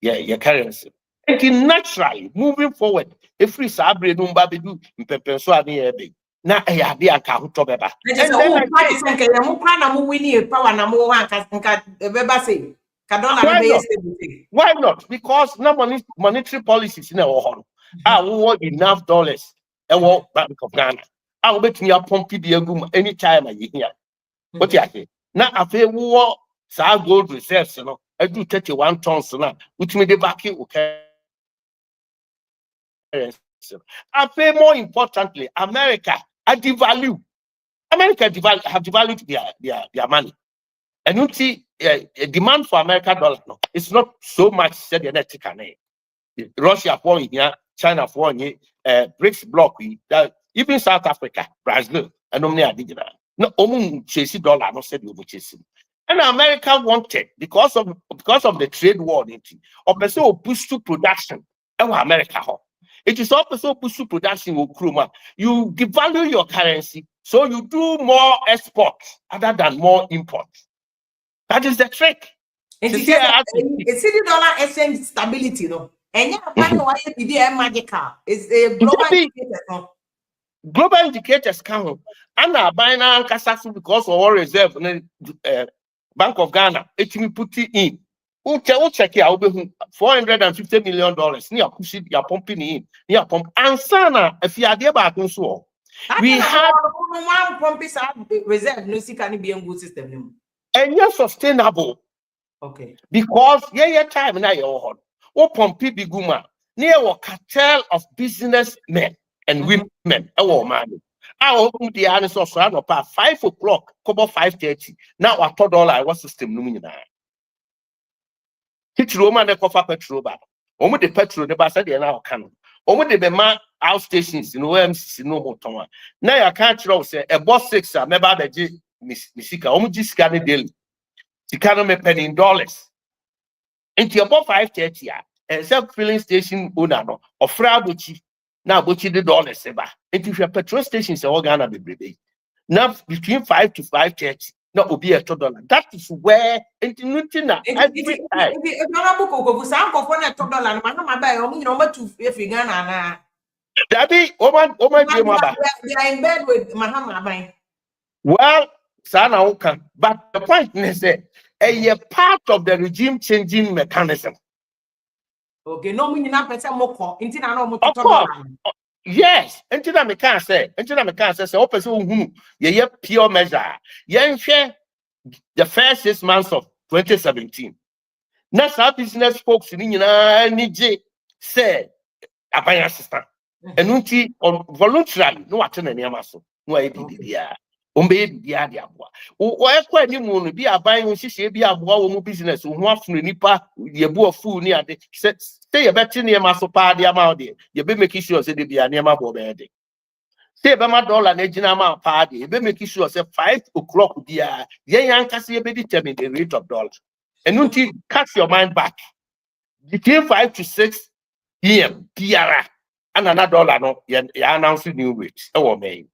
your currency. And naturally moving forward, if we sabre no mba bedu mpepenso ani ebe na eyade aka hoto beba. And then I think you mo kra na mo wini power na mo wan nka beba say ka dollar be stable. Why not? Because now monetary policies in our home. We want enough dollars. And what Bank of Ghana. I will bet me a pump PBA anytime I hear. What you say? Now I feel war gold reserves, I do 31 tons now, which may the back okay. I pay more importantly, America have devalued their money. And you see, demand for American dollar it's not so much said the Russia for here, China for here, BRICS bloc, even South Africa, Brazil, and only digital. No, chasing dollar, no said you chasing. And America wanted because of the trade war, or also boost to production. America. It is also boost to production. You devalue your currency, so you do more export other than more import. That is the trick. It's the dollar exchange stability, no. And yeah, magical. It's a global indicator. Global indicators come and buying Kasafu because of our reserve Bank of Ghana. It will put it in. Check here, $450 million. Near push it, you're pumping in. Near pump. And sana, if you are there back so we have one pumping reserve, no see can be a good system. And you're sustainable. Okay. Because time now you're hot. What pumpy biguma near a cartel of businessmen and women. Oh man. I open the answer of 5 o'clock, cover 5:30. Now I $4 what system numina. Hit Roman the cover petrol bar. Omo the petrol the bus at the now can. Omo the bema out stations in OMC no more town. Now I can't say a boss 6 member the G Misika, omo G scan daily. You cannot make penny in dollars. Into about 5:30, and self filling station owner or Frabuchi. Now, Buchi the dollars. And if your petrol stations are all Ghana be now between 5 to 5:30, not will be a $2. That is where every time. Daddy, they are in bed with Mahama. Well, Sana Okan, but the point is that a part of the regime changing mechanism. Okay, no meaning na pese moko. Inti na no mo Of to course. dollar. Yes, until that me can say, so person who ye pure measure. Yen share the first 6 months of 2017. Now our business folks in NDC say abaya system. And unti on voluntarily no attend any amaso. No idea. Ombe bia dia boa. O ekwa ni mu no bia ban wo hihye bia boa wo mu business wo ho afunu nipa ye bu afu ni ade say ye beti ne amaso pa dia ma ode ye be make sure say de bia ne ma bo be de say be ma dollar na gina ma pa de ye be make sure say 5 o'clock bia ye yankase ye be determine the rate of dollar. And unti cast your mind back between 5 to 6 p.m. Piara and another dollar no ye announce new rates e wo me.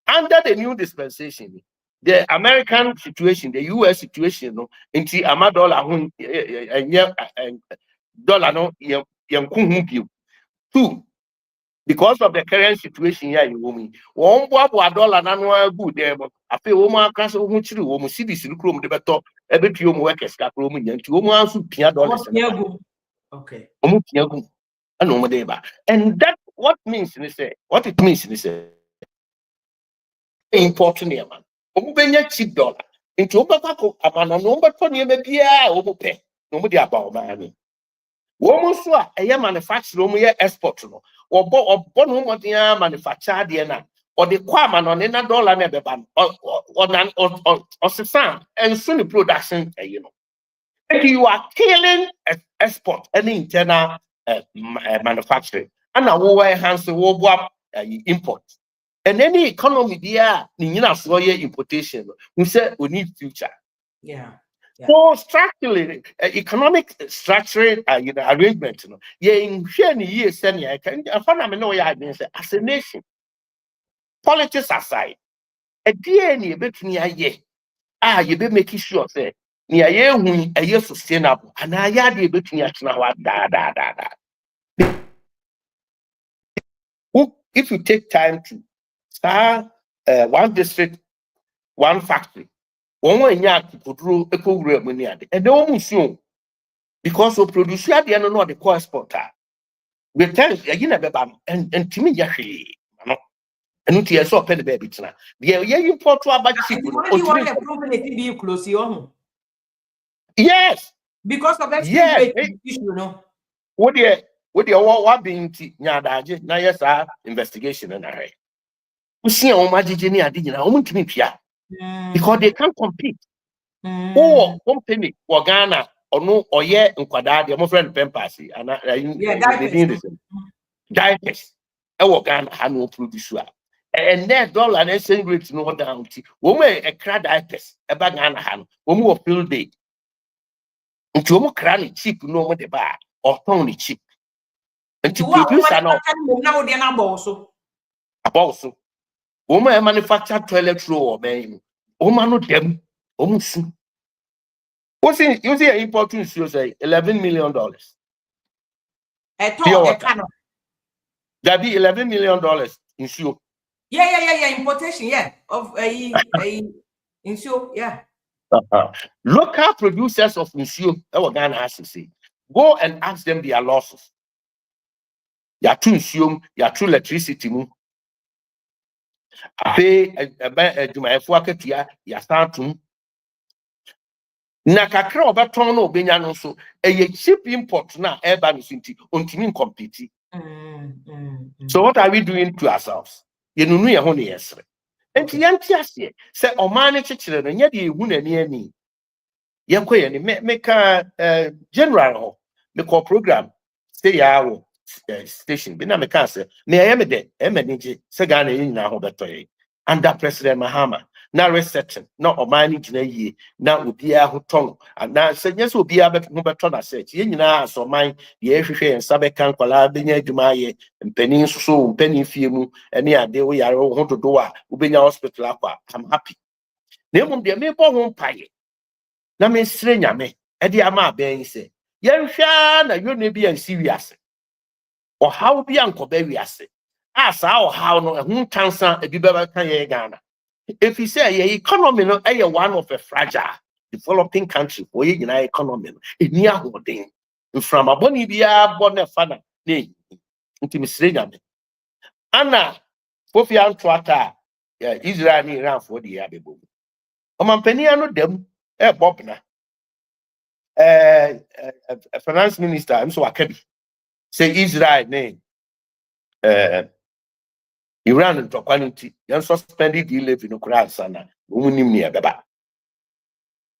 Under the new dispensation, the American situation, the US situation, no, into a dollar, dollar, no, two, because of the current situation here, you woman, one dollar, no good there, but I feel woman class of which you woman see this room, the better, every few workers, room, and two woman who pay dollars. Okay. And that what means, what it means, important here, man. Omubenya cheap dollar. Into Obako, Amana, no, but for near maybe Obope, nobody about money. Woman, so a manufacturer, export, no, or Bonomodia manufacture, Diana, or the Quaman on any dollar never ban, or Sassan, and soon production, you know. If you are killing export, any internal manufacturing, and a war hands the war import. And any economy there, importation, we say we need future. Yeah. So structurally, economic structuring, arrangement, in years, I can know as a nation. Politics aside, a DNA between you be making sure say near ye a year sustainable, and I had the between if you take time to start one district, one factory. One way kudru ekowura mu ni ade and they won't soon because of producer at the end of the core exporter. We tell you and Timmy Yashi. And not yet so penny baby. Yeah, import to about cheap. Yes, because of that issue, you know. What what being Yadaji, now yes, investigation and I. We see on my Jenny, I didn't know because they can't compete. Oh, company or Ghana or no or yeah, and my friend Pempasi and diapers. Our Ghana had no producer. And that dollar and exchange rate no down. Woman a crowd diapers, a bag Ghana hand, woman of field day. Into a cranny cheap, no more the bar or tony cheap. And to produce now they're not also. Also, woman manufacture toilet roll or man. Woman no them, almost. What's in you see important you say $11 million. That be $11 million in shoe. Yeah. Importation, yeah. Of in shoe, yeah. Local producers of Monsieur, our Ghana has to say, go and ask them their losses. Ya true Monsieur, ya true electricity. Pay a my fuaketia, ya start to. Nakakra obaton no benya no so a cheap import na urban sinti ontimi compete. So what are we doing to ourselves? You know ye ho ne yesre. Enti yanti ase se omane chechire no nya de ehu na ni ani. Ye koye ni meka general ho me call program stay ya wo station bi na meka se me ayeme de emanage se ga na yin na ho betoye under President Mahama. Na researching, not or mining ye, now would be a hoton, and now said yes, will be a better na set. Ye na so mine, ye and Sabekan Colabina Jumaye, and Penny so penny fimu, and near day we are all to do, Ubina hospital aqua. I'm happy. Name the maple won't pay. Na me stranger me, Eddie Ama being say, Yen Shan, you may be serious. Or how be Uncle Berry assay. As how no, whom cancer a bibber can ye Ghana. If you say your economy no one of a fragile, developing country for you economy eni ahoden from aboni bia bonne fana ne intimisre nyame ana fofi antwata Israel ni Iran for the abebo omampania no dem bobna finance minister am so akabi say Israel ne Iran ntokwanti yan suspended the levy no kura sana umunim ne beba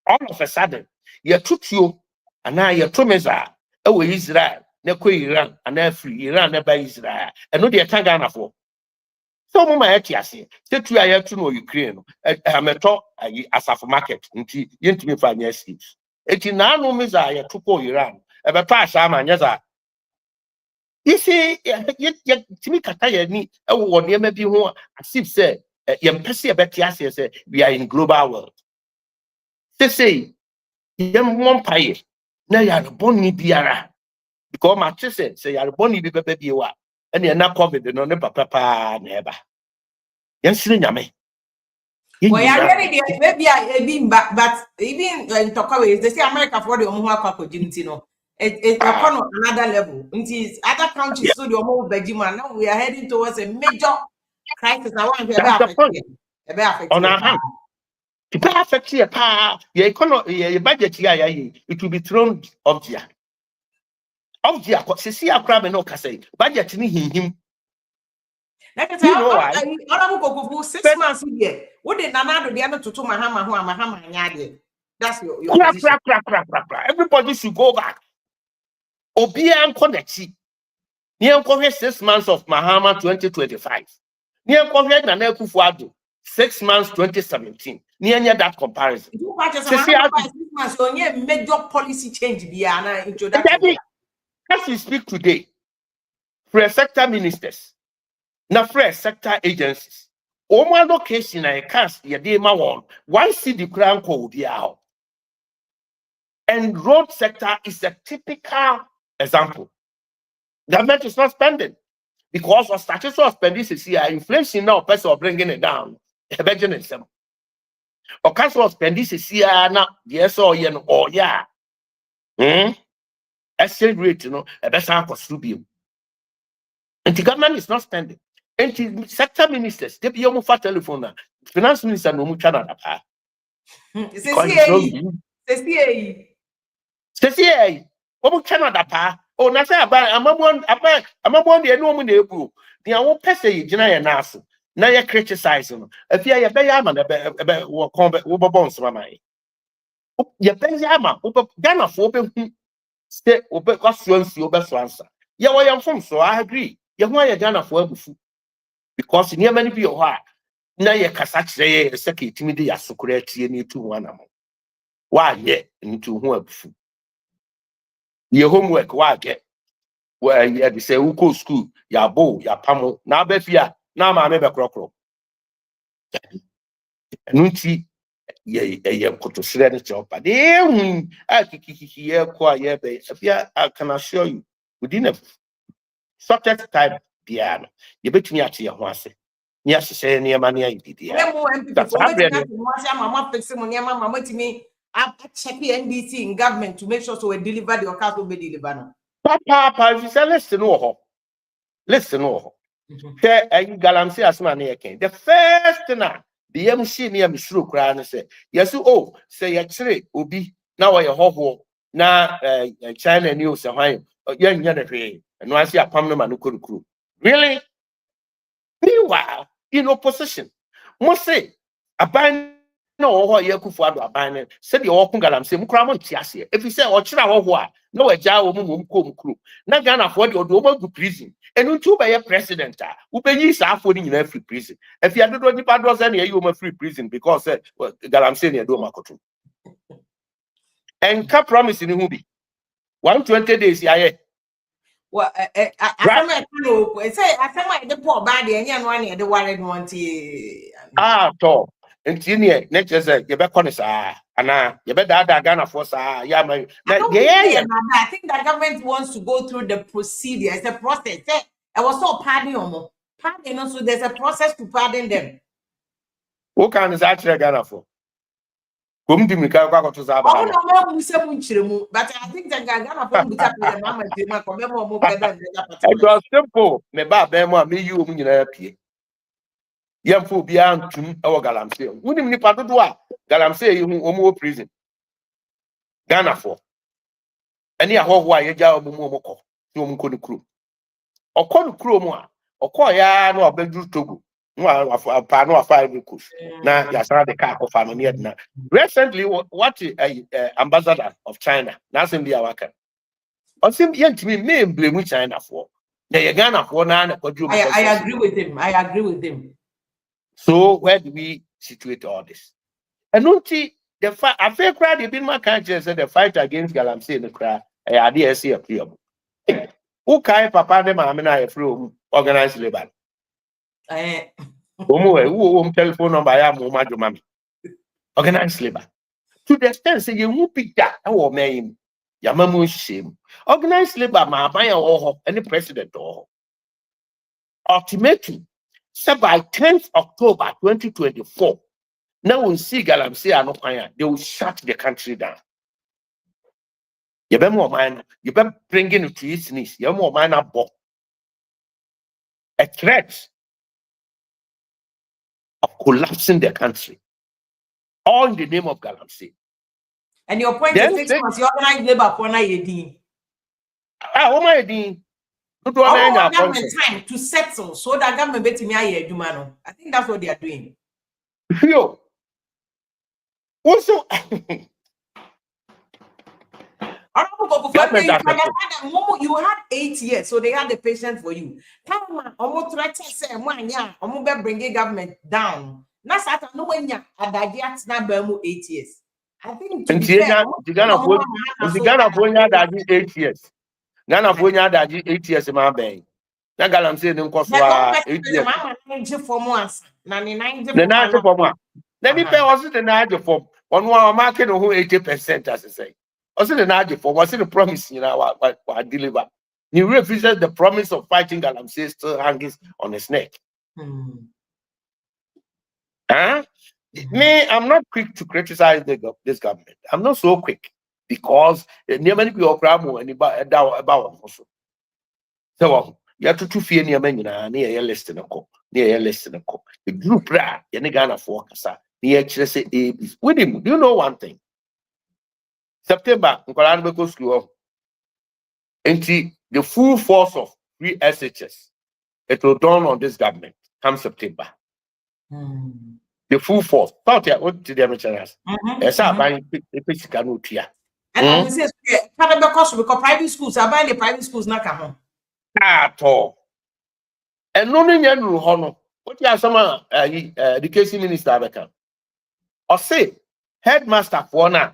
all of a sudden ye tutuo ana ye tomeza ewe Israel ne ko Iran ana free Iran ne ba Israel eno de tanga na for so mo ma etiase tetu aye tu no Ukraine no ameto asafo market nti yentimi fa nya seeds eti na anu meza ye tupo Iran ebeto asha ma nya za you see timi kata ye ni ewo ne ma bi ho asif say ye mpese ye betiase say we are in global world say yem one paye na ya boni biara because my chese say ya boni bi bebe biwa ene na covid no ne papa na eba yen sire nyame well ya really maybe but even in Tokawe they say America for the omo akwa kojimti no it upon another level until other countries so the omo bejima now we are heading towards a major crisis I want to be affected on our hand to be affected your economy your budget here it will be thrown up there se see akra me no ka say budget ni him you know why 6 months here what did nanado the other to mahama nyade that's your position. Everybody should go back obia connecti near 6 months of Mahama 2025 near Nana Akufo-Addo 6 months 2017 near that comparison. Major policy change introduction. As we speak today, fresh sector ministers, na fresh sector agencies, one location I cast your day one city crown code and road sector is a typical example. Government is not spending because of statutory spending this year. Inflation now, person bringing it down. Or council spending this year now. Yes or yeah. Exchange rate, a better cost to be. And the government is not spending. And the sector ministers, they be almost for telephone. Finance minister no much another part. CCA. Omo Canada pa. Oh, na say amamon the no mu na ebu. The awon pese yi gina ye na aso. Na ye criticize no. Afia ye be ya ma na be wo kon be wo bobo nsoma man. Ye be ya ma wo Ghana fo be hu say wo be kwaso nsi wo be so answer. Ye wo yam fom so I agree. Ye hu aye Ghana fo abufu. Because near many be ho a na ye kasa kire ye se ka etimi de yasokora atie ni tu ho anam. Wa ye ntu ho abufu. Your homework, why get where you had to say, who go school, ya bow, ya pamo, now befia, now my neighbor crocro. Nunti, ye to shred the job, but I kiki quiet, I can assure you, within a subject type piano, you bet me at your once. Yes, say near money, I did. That's I check the NDC in government to make sure so we deliver the account will be delivered. Papa, if you say listen, Share a galamsey as man here. The first thing the MC near me through crying and say, yes, oh, say actually, Obi, now I hobo, now China news, young and I see a permanent crew. Really? Meanwhile, in opposition, must say, a band. No, what you could for a said the open galam, same cramon tiasia. If you say, or chira, no, a jar woman crew. Not gonna afford your double to prison. And until by a president, who pays affording in every prison. If you had not the padros any you a free prison because galam saying you do makotu. And cap promise in Hubi 120 days, yeah. Well, I say, I tell the poor body and young one, the one and one tea. Talk. And senior, next say, you better connect, and you better Ghana for yeah, my I think the government wants to go through the procedure. It's a process. I was so pardon, so there's a process to pardon them. What kind is actually Ghana for? Come to me, Kaka to Zaba. Oh, no, but I think that Ghana from the Mama Jima, more better It was simple. Me ba bema me you mu nyina pie. Yamfo bia ntum e wo galamsey. Wunim nipa dodo a galamsey yi hu omo prison. Ghana for. Ani ahoho a yegya omo mu omokọ. Ti omo kọ ne kuro. Okọ ne kuro mu a, okọ ya na obedru Togo. No pa no afa Ivory Coast. Na ya sara de ka akọfa no ne na. Recently what ambassador of China, na sem bia waka. Osim yentimi me blame China for. Ghana for na I agree with him. I agree with him. So where do we situate all this? And don't the fight I feel cry the been my country said the fight against Galamsey in the cry. I idea see a clear. Who kai papa them amena from organized labor. Who telephone number I am mami. Organized labor. To the extent say you won't pick that our name. Yamamu shame. Organized labor ma buy any president or ultimately. So by 10th October 2024, now we see Galamsey and Okanya, they will shut the country down. You better more man, you better bring it to its knees. You more man up. A threat of collapsing the country, all in the name of Galamsey. And your point is 6 months, you organize labor for Nayedi. Oh my dean. Government time to settle so that government bet me I think that's what they are doing. Yo. Also, you had 8 years, so they had the patience for you. Almost try to say, bring government down. That's no when you had 8 years. I think to be fair, Ghana 8 years. Ghana for 8 years in my bank. Na Galamsey no cost 8 years. The 90 for one. Then he pay also the 90 for one market who 80% as I say. Also the 90 for what's the promise what deliver. He refuses the promise of fighting Galamsey still hanging on his neck. Huh? Me, I'm not quick to criticize this government. I'm not so quick because many people and about also. So you have to fear near men near less than a cop, near less than a cop. The group ra Ghana for Kasa, near actually say with him. Do you know one thing? September, Nkolanbeko school. And the full force of free SHS, it will dawn on this government come September. The full force. What did the Americans? Yes, I buy the Pishikano here. And I say, because private schools, I buy the private schools not come home. At all. And no one honor. What you are some education minister become? Or say, headmaster for now,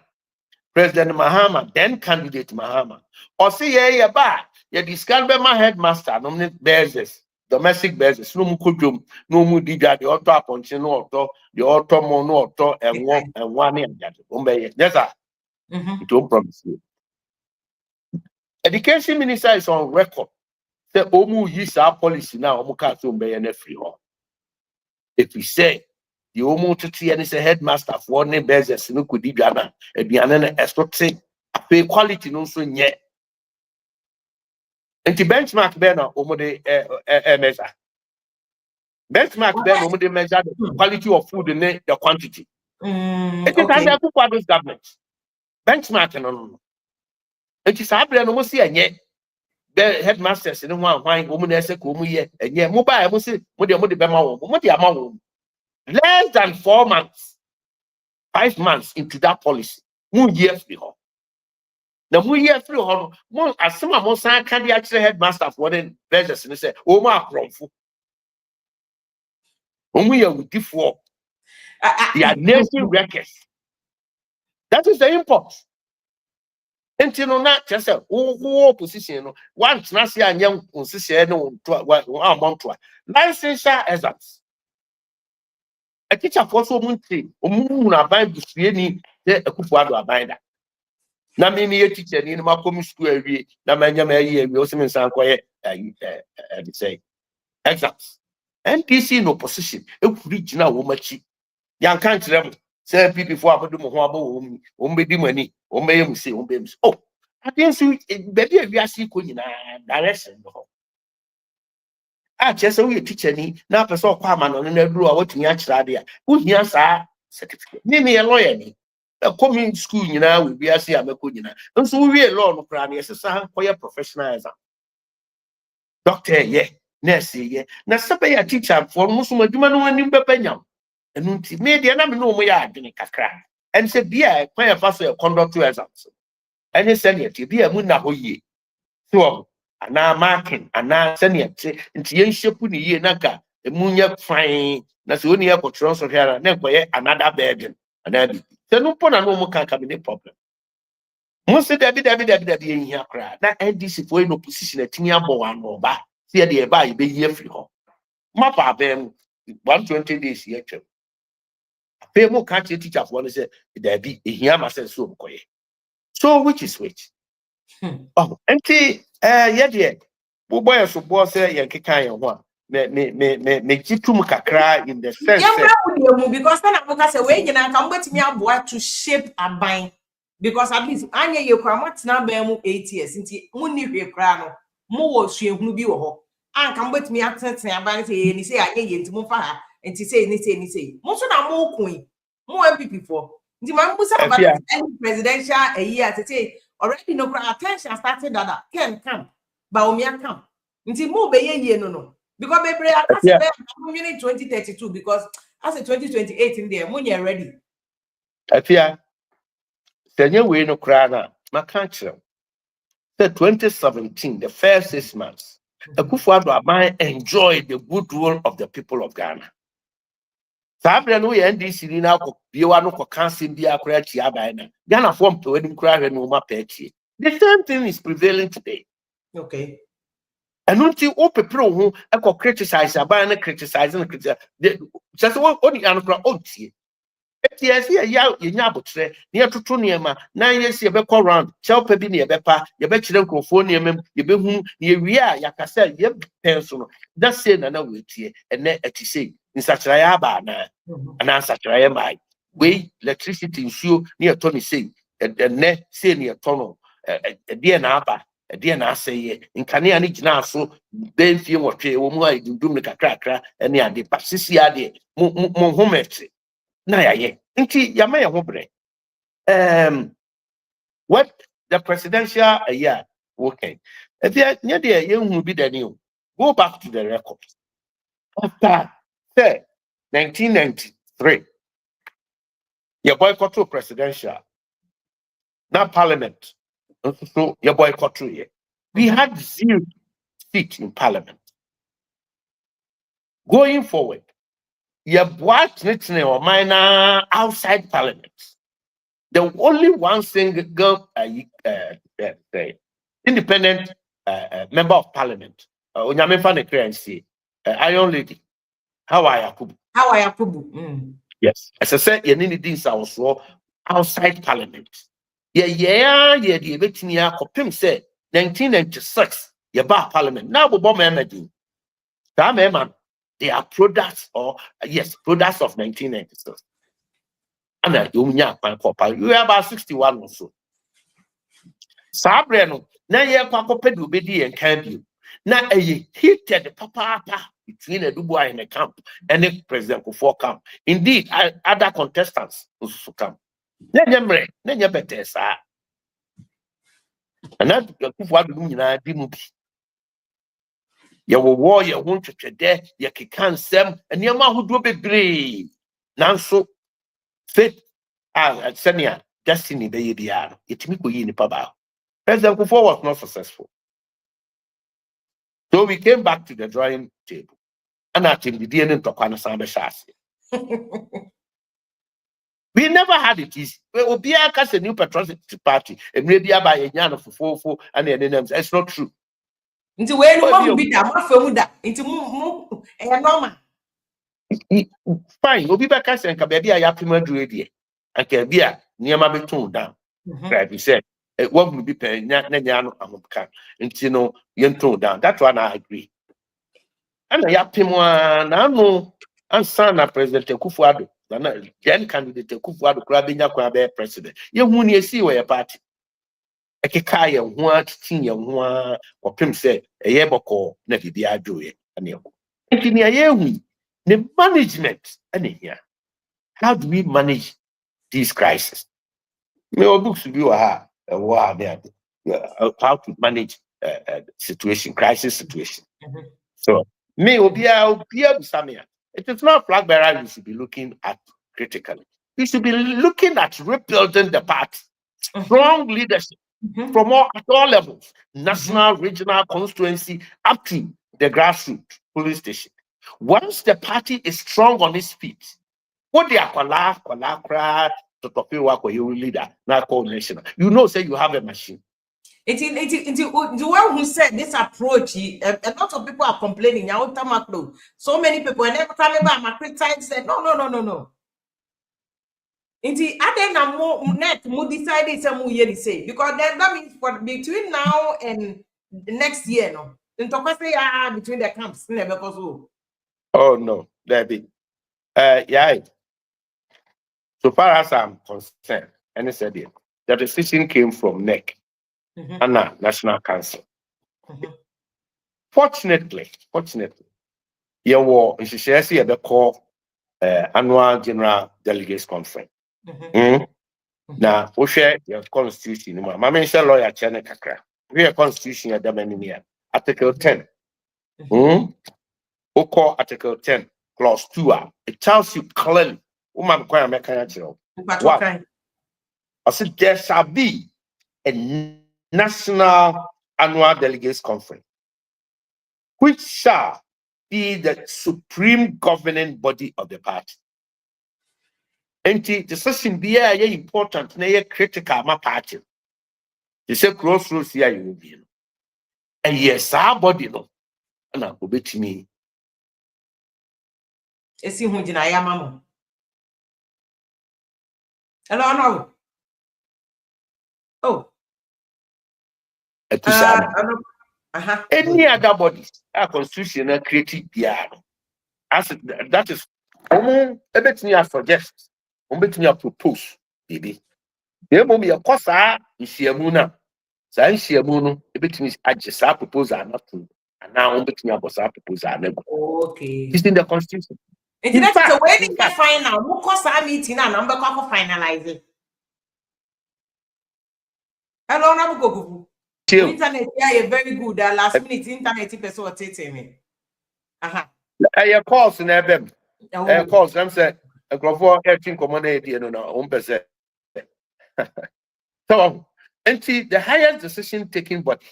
President Mahama, then candidate Mahama. Or say, yeah, bad. You discount my headmaster, nominate basis. Domestic basis, no mukujum, no mudiga, the auto punching, no auto, the auto mono auto, and one and that. Yes, sir. It won't promise you. Education minister is on record. Say, Omu use our policy now, Omuka to be an free hall. If we say, the Omu to see any headmaster for one basis, no could be Ghana, and be an expecting a pay quality no so yet. And the benchmark banner over the measure. Benchmark banner over the measure the quality of food and the quantity. It is under for this government. Benchmark no. It is happening almost here yet. The headmasters in one wine woman as a commie and yet mobile must say what the amount less than 4 months, 5 months into that policy. 1 year before. The 1 year through as some of us can be actually headmaster for the pleasures and say, oh, my wrongful. When we are with before, they are nation records. That is the import. Until not just a position, once Nasia and young position to licensure exams. A teacher for so much, moon about to see any a kupuado binder. Na me teacher in my common school every Namanya we also mean some quiet say exams. NDC in opposition, if reach now woman cheap. Young country say people before abodu mo ho abo wo be di mani wo be yem say oh I didn't see baby we are see ko nyina direction no just we teacher ni na person kwa ama no na duru a watumi a kira de a wo hia saa certificate me lawyer ni coming school nyina we be ase amako nyina nso we law no kra na yesesa koye professional exam doctor nurse na sebe ya teacher for muso adwuma no anim bepanyam enu nti me de na me no mo ya adwene kakra en se bia kwa ya fa so conduct exams ene senior bia mu na hoye so ana marking ana senior nti yen shepu ni ye naka emunya fine na se oni ya control so here na koye another burden ana bi se no pona no mo kan me problem mo se dabi yen hia kra na NDC for in opposition atimi abo wan no ba se de e ba ye be ye free ho ma ba bem 120 days ye twem pay mo kan teacher for no say dabi e hia ma se so koye so which is which oh enti ye de bo boy so bo say ye kekan ye ho a me jitum kakra in the sense because then I say we nyina kan betimi aboa to shape aban because at least anya ye kwa matina ba mu 8 years nti munni hwe kra no mo wo suehunu bi wo ho an kan betimi atete aban say ni say anya ye nti mo fa ha nti say ni say mo so na mo kun mo NPP for nti man busa about any presidential year say already no attention started that can come Bawumia come nti mo be ye no because baby I can say 2032 because as a 2028 in there munye ready afia senye we no kra na maka kire the 2017 the first 6 months Akufo-Addo aban enjoyed the goodwill of the people of Ghana. Sabre no ye NDC ni na ko biewa no ko cancel bia kra chi aban na Ghana form to wedim kra hwe no ma pa chi. The same thing is prevailing today. Okay. And until o pepro ho e ko criticize aban na criticize just what the anokra o tie. Yes, ya abotre na yetoto niema na yes ye be call round chelpa bi na ye bepa ye be kire nkrofo niema ye be hu na ye wi a yakasa ye penso no that say na we tie ene atise nsachira ya ba na ana nsachira ya mai we electricity nsuo na ye to ni say ene say na ye to no de na aba de na aseye nkane ani gina so ben fie wotwe wo mu a dundum ne kakrakra ene ade pasisi ade mo hometre na yaye nti yama ya ho bre what the presidential year okay if you dey you be the new go back to the record after 1993 your boycott to presidential now parliament so your boycott to here we had 0 seat in parliament going forward your what or minor outside parliament. The only one single independent member of parliament, Onyamefa Nekrensi, Iron Lady, Hawa Yakubu. Yes, as I said, you need this also outside parliament. The Betinia Kopim said 1996, you bar parliament. Now, Bobo they are products products of 1996. And you are about 61 or so. Sabre no na ye kwakope de obedi en kan bio na heated papa between Edubois in the camp and the President Kufuor camp. Indeed, other contestants also come. Na nye better sa. And that Kufuor do nyina di mu bi. Ye wo war ye ho twetwede ye keka nsem eniema ahodo bebre. Nanso faith senior destiny be ye bia. Yetimi ko yi ni pa ba. President Kufuor was not successful. So we came back to the drawing table. And I think the DNA we never had it easy. We will be a new patriotic party, and maybe by a yan for 4 and the names. It's not true. Into where you be that into normal. Fine, we'll be back as and Kababi Yapima Druidia. And Kabia, near my tone down. He said, it won't be paying Nanyano Amuka. And you know, you tone down. That's one I agree. And I Yapima, I know, and son of President Kufuor-Addo. then candidate Kufuor Krabenya Kwabe president. You won ye see where party. Ekeka ye ho atiti ye ho opem say eye boko na bibia doye ane ko. Engineer ye hu the management ane here. How do we manage these crises? Me books bi wa ha how to manage situation, crisis situation. So me obia busamia. It is not flag bearer you should be looking at critically. You should be looking at rebuilding the party. Strong leadership from at all levels, national, regional, constituency, up to the grassroots police station. Once the party is strong on its feet, what they are to leader, not coordination. You know, say you have a machine. The one who said this approach, a lot of people are complaining. So many people, and every time I'm criticized, said, no. I then more net more decided some year say because then that means for between now and the next year, no. Between the camps, never possible. Oh no, Debbie. Yeah. So far as I'm concerned, and I said it, the decision came from NEC and National Council. Fortunately, you were in the call annual General Delegates Conference. Now, we share your constitution. My mention lawyer Chene Kakra. We have constitution at the Article 10. We call Article 10, Clause 2. It tells you clearly. One, I said there shall be a national annual delegates conference, which shall be the supreme governing body of the party. And the session be important, critical my party. They say crossroads here you will be. And yes, our body no. And I will bet me. Hello, no. Oh. Any other bodies, our constitution created piano. As that is a bit me suggest, bit me propose, baby. The moment your cosa is Siamuna, Siamuno, a bit me adjust our proposal not to, and now bit me about our proposal. Okay. It's in the constitution. In fact, the way they final, who cost our meeting and number finalizing. Hello, Nabuko. Internet, yeah, very good. Last minute internet person was telling me. I calls in them. I calls them say a global 18 community and no 1%. So, until the highest decision taking body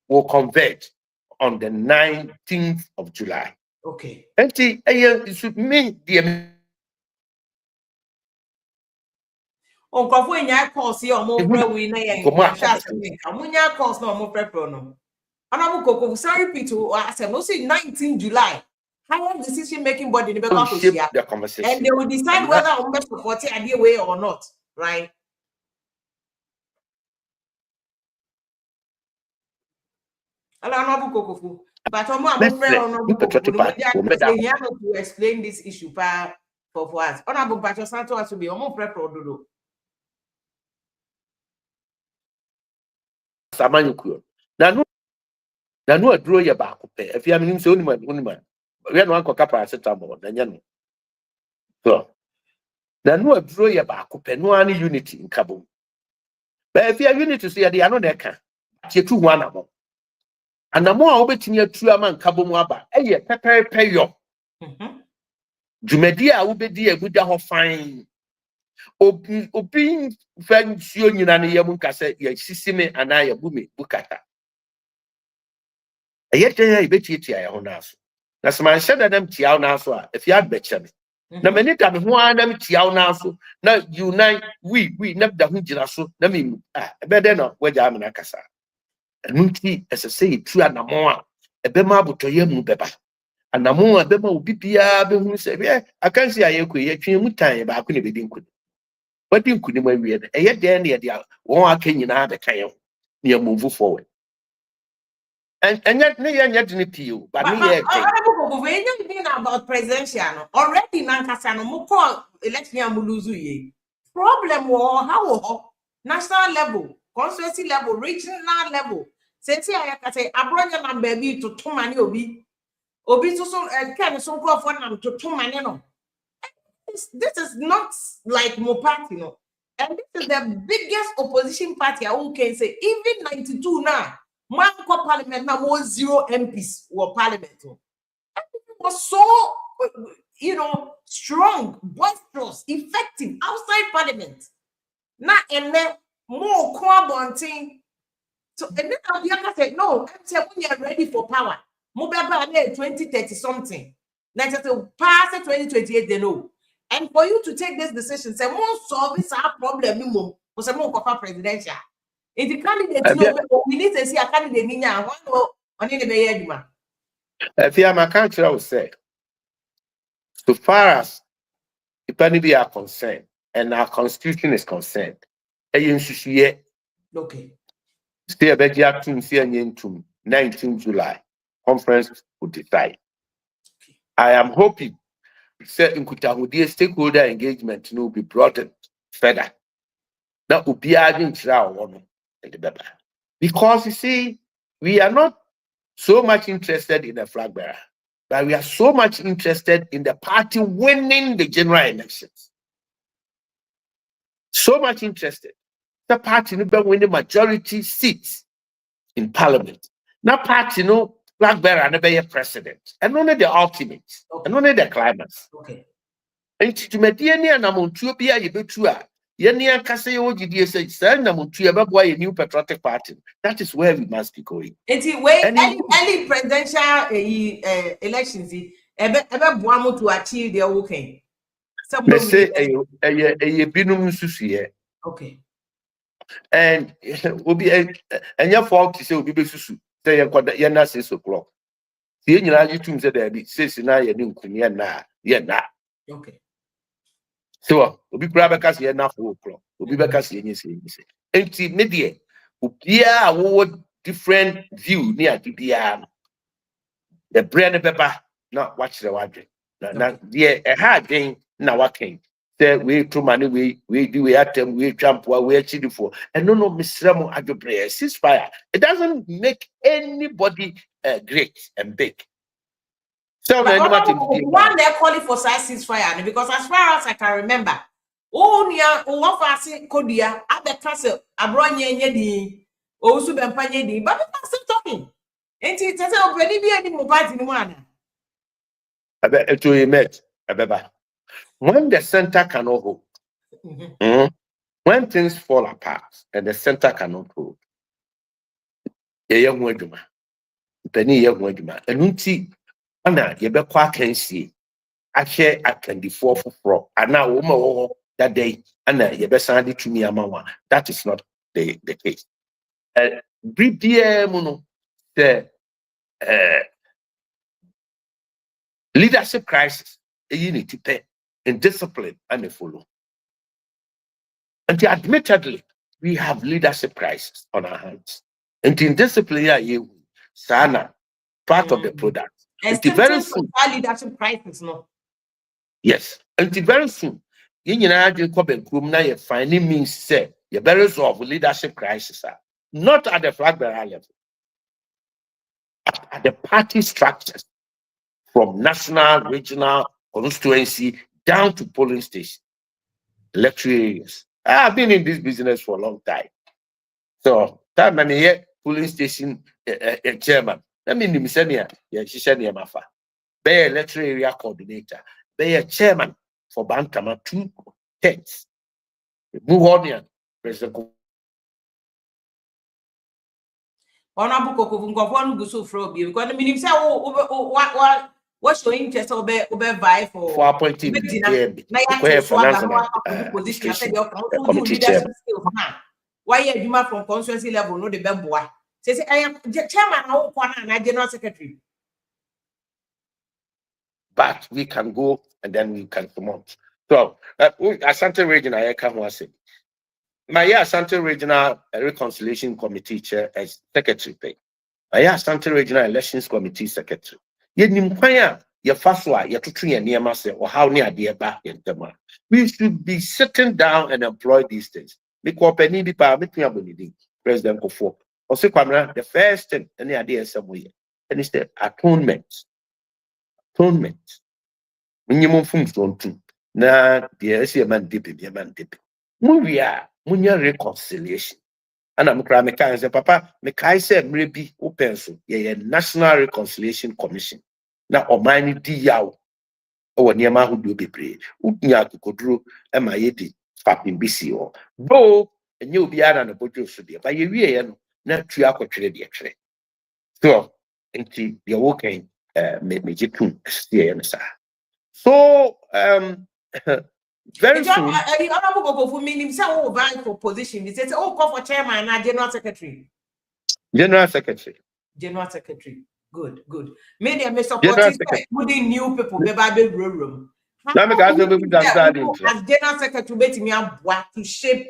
will converge on the 19th of July. Okay. Until it should mean the calls here or more winner and calls no more prono. And sorry, Peter, I said, no, see 19 July. How decision making body in the conversation. And they will decide whether I'm best support the idea way or not, right? Hello, but to explain this issue for us. Honorable Pacho Santo has to be more prepared. Na no aduro ye ba ko pe afia minim se onima we no anko kapa acetamol na nya no so na no aduro ye ba ko pe no ani unity nkabo ba afia unity so ye de ano na eka tie tu ho anamo anamo a obetini atu ama nkabo mu aba eye pepepe yo dwumadi a obedi aguda ho fan obi fansuo nyina ne yam nkase ye sisime ana ye bumi bukata yet I bet you tia ho naso na sman sheda dem tia na so a if you had betcha me na many time ho anam tia na so na unite we na da ho gira so na me be de no waja am na kasa nti ese say tu anamo a ebe ma abotoye mu beba anamo a be ma obi bia be hu se be akansi ayekwe ye twen mu tan ba ko ne be din kudi wadi nkudi ma wie de ye de na ye de won aka nyina be kan ye ne move forward And yet, no, you're not NPP, but me, anything about presidential already. Nankasano mo call election muluzu ye. Problem war how national level, constituency level, regional level. Say I can say abronya na baby to two money obi to so can so go for nam to two money no. This is not like Mo party, and this is the biggest opposition party. I can say even 92 now. Man ko parliament now was 0 MPs or parliament. It was so strong, boisterous, effective outside parliament. Now and then more quabonting. So and then Abiaka said, no, I'm saying when you're ready for power. Mobile 2030 something. Like I said, pass 2028, they know. And for you to take this decision, say more solve this our problem, was a more presidential. If the candidate, we need to see a candidate in one on in the Bayaduma. If you are my country, I would say, so far as if any are concerned and our constitution is concerned, okay. Stay a better to 19 July. Conference will decide. I am hoping certain stakeholder engagement will be broadened further. That will be adding to because you see, we are not so much interested in the flag bearer, but we are so much interested in the party winning the general elections. So much interested. The party will win the majority seats in parliament. Now party flag bearer never be president. And only the ultimate. And only the climax. Okay. And to me, and I'm on two be a betua. Yenia Kase OGD says, send them to a new patriotic party. That is where we must be going. It's early presidential elections. Ever Buamo to achieve their okay. They say a binum susie. Okay. And will be and your fault to say will be susu. Say you're not 6 o'clock. The United States said there be 6 now, you're na. Okay. So we'll be grab a cast here now 4 o'clock. We'll be back as you say. Empty media will be a different view near the piano. The brand paper, not watch the water. Now, a hard thing now working. Say we too money, we do atom, we jump while we're cheating for. And no, Mr. Ramo Agyapong ceasefire. It doesn't make anybody great and big. So one they're calling for ceasefire because as far as I can remember, one fast Kodia at the castle, Abronya Yedi, also Bampanya, but people are still talking. And it doesn't already be any more party in one. I bet you met a beba. When the center cannot hold, when things fall apart and the center cannot hold, a young woman, penny young woman, and Unti, Anna, you be quite can see. I share at 24 for and now woman that day, Anna, you be sending to me a mama. That is not the case. BPM, the leadership crisis, you need to pay in discipline and a follow. And admittedly, we have leadership crisis on our hands. And in discipline, you sana part of the product. And very soon, leadership crisis, no. Yes, and very soon, you finding means say you better resolve leadership crisis, not at the flag bearer level, at the party structures, from national, regional, constituency down to polling station, electoral areas. I've been in this business for a long time. So, time and here, polling station chairman. Let me send you, she said, Yamafa. Be electoral area coordinator. Be a chairman for Bantama 2 tenths. Buhonian, President. Honorable Kokun go so from you because the minister what's your interest or be vie for appointing position why you from constituency level no the bemboa say I am chairman and general secretary. But we can go and then we can come out. So Asante Region I can say my Asante Regional Reconciliation Committee chair as secretary. Aya Asante Regional Elections Committee Secretary. Yenim kwan a yefa so a yetoto ye niema se o how ne ade ba yentema. We should be sitting down and employ these things. Me ko pani bi pa me tua bonidi President Kofo. Ose kwamra the first thing any ade esamoye. And it's the atonement. Atonement. Minimum fum so ntu. Na the ese man depe be man depe. Mu a munya reconciliation. And I'm crying, I say, Papa, me kai say maybe open so ye National Reconciliation Commission. Now, Omani di yaw or Niama who do be pray. Unya Kodro, and my yeti, Papin BC or though, and you'll be out on a bojo so dear, but you really not triaco trade actually. So, until you're working, me jipun, steer, so, very soon. The honorable go for me, himself, oh, vying for position. He says, oh, call for chairman and general secretary. General Secretary. General secretary. Good, good. Many of me supporting putting new people, baby room. As general secretary, bet me what to shape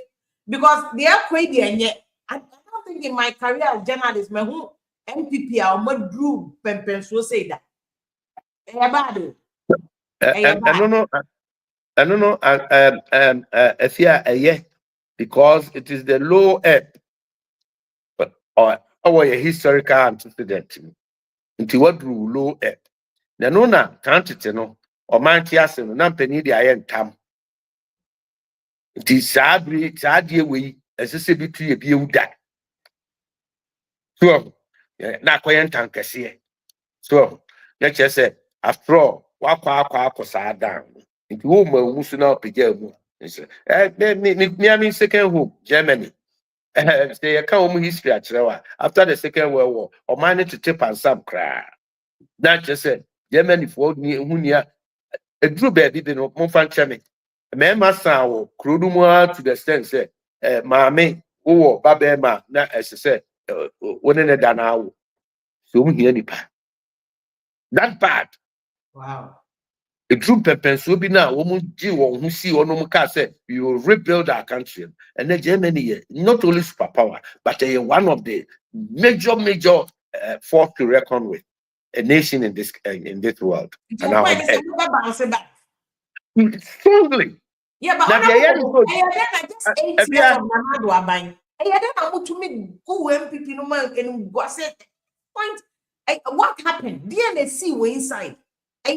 because they are crazy and yet I don't think in my career as journalist, my who NPP or what drew Pempen so say that. I don't know, because it is the low ebb, but our historical antecedent. Into what drew low ebb. The nona quantity no, or mantias and nampany the iron tam. It is sad way as a city a view that. So, not quite tankasi. So, let's just say, after all, walk sad down. Into whom Musuna Pijamu. Me second home, Germany. They account history at after the Second World War, or managed to tip and some cry. Not just said, Germany for Munia, a true baby, they no Monfan Chemi. A man must sound crudumua to the extent, say, Mammy, oh, Babema, not as I said, one in a danao. So we any part. That bad. Wow. A true pepens will be now, woman G or who see or no say, we will rebuild our country. And then Germany, not only superpower, but one of the major force to reckon with. A nation in this world. And now strongly. Yeah, but just 8 years of Namado Abang. I don't know to me who MPP no man and was it point. What happened? DNC were inside. I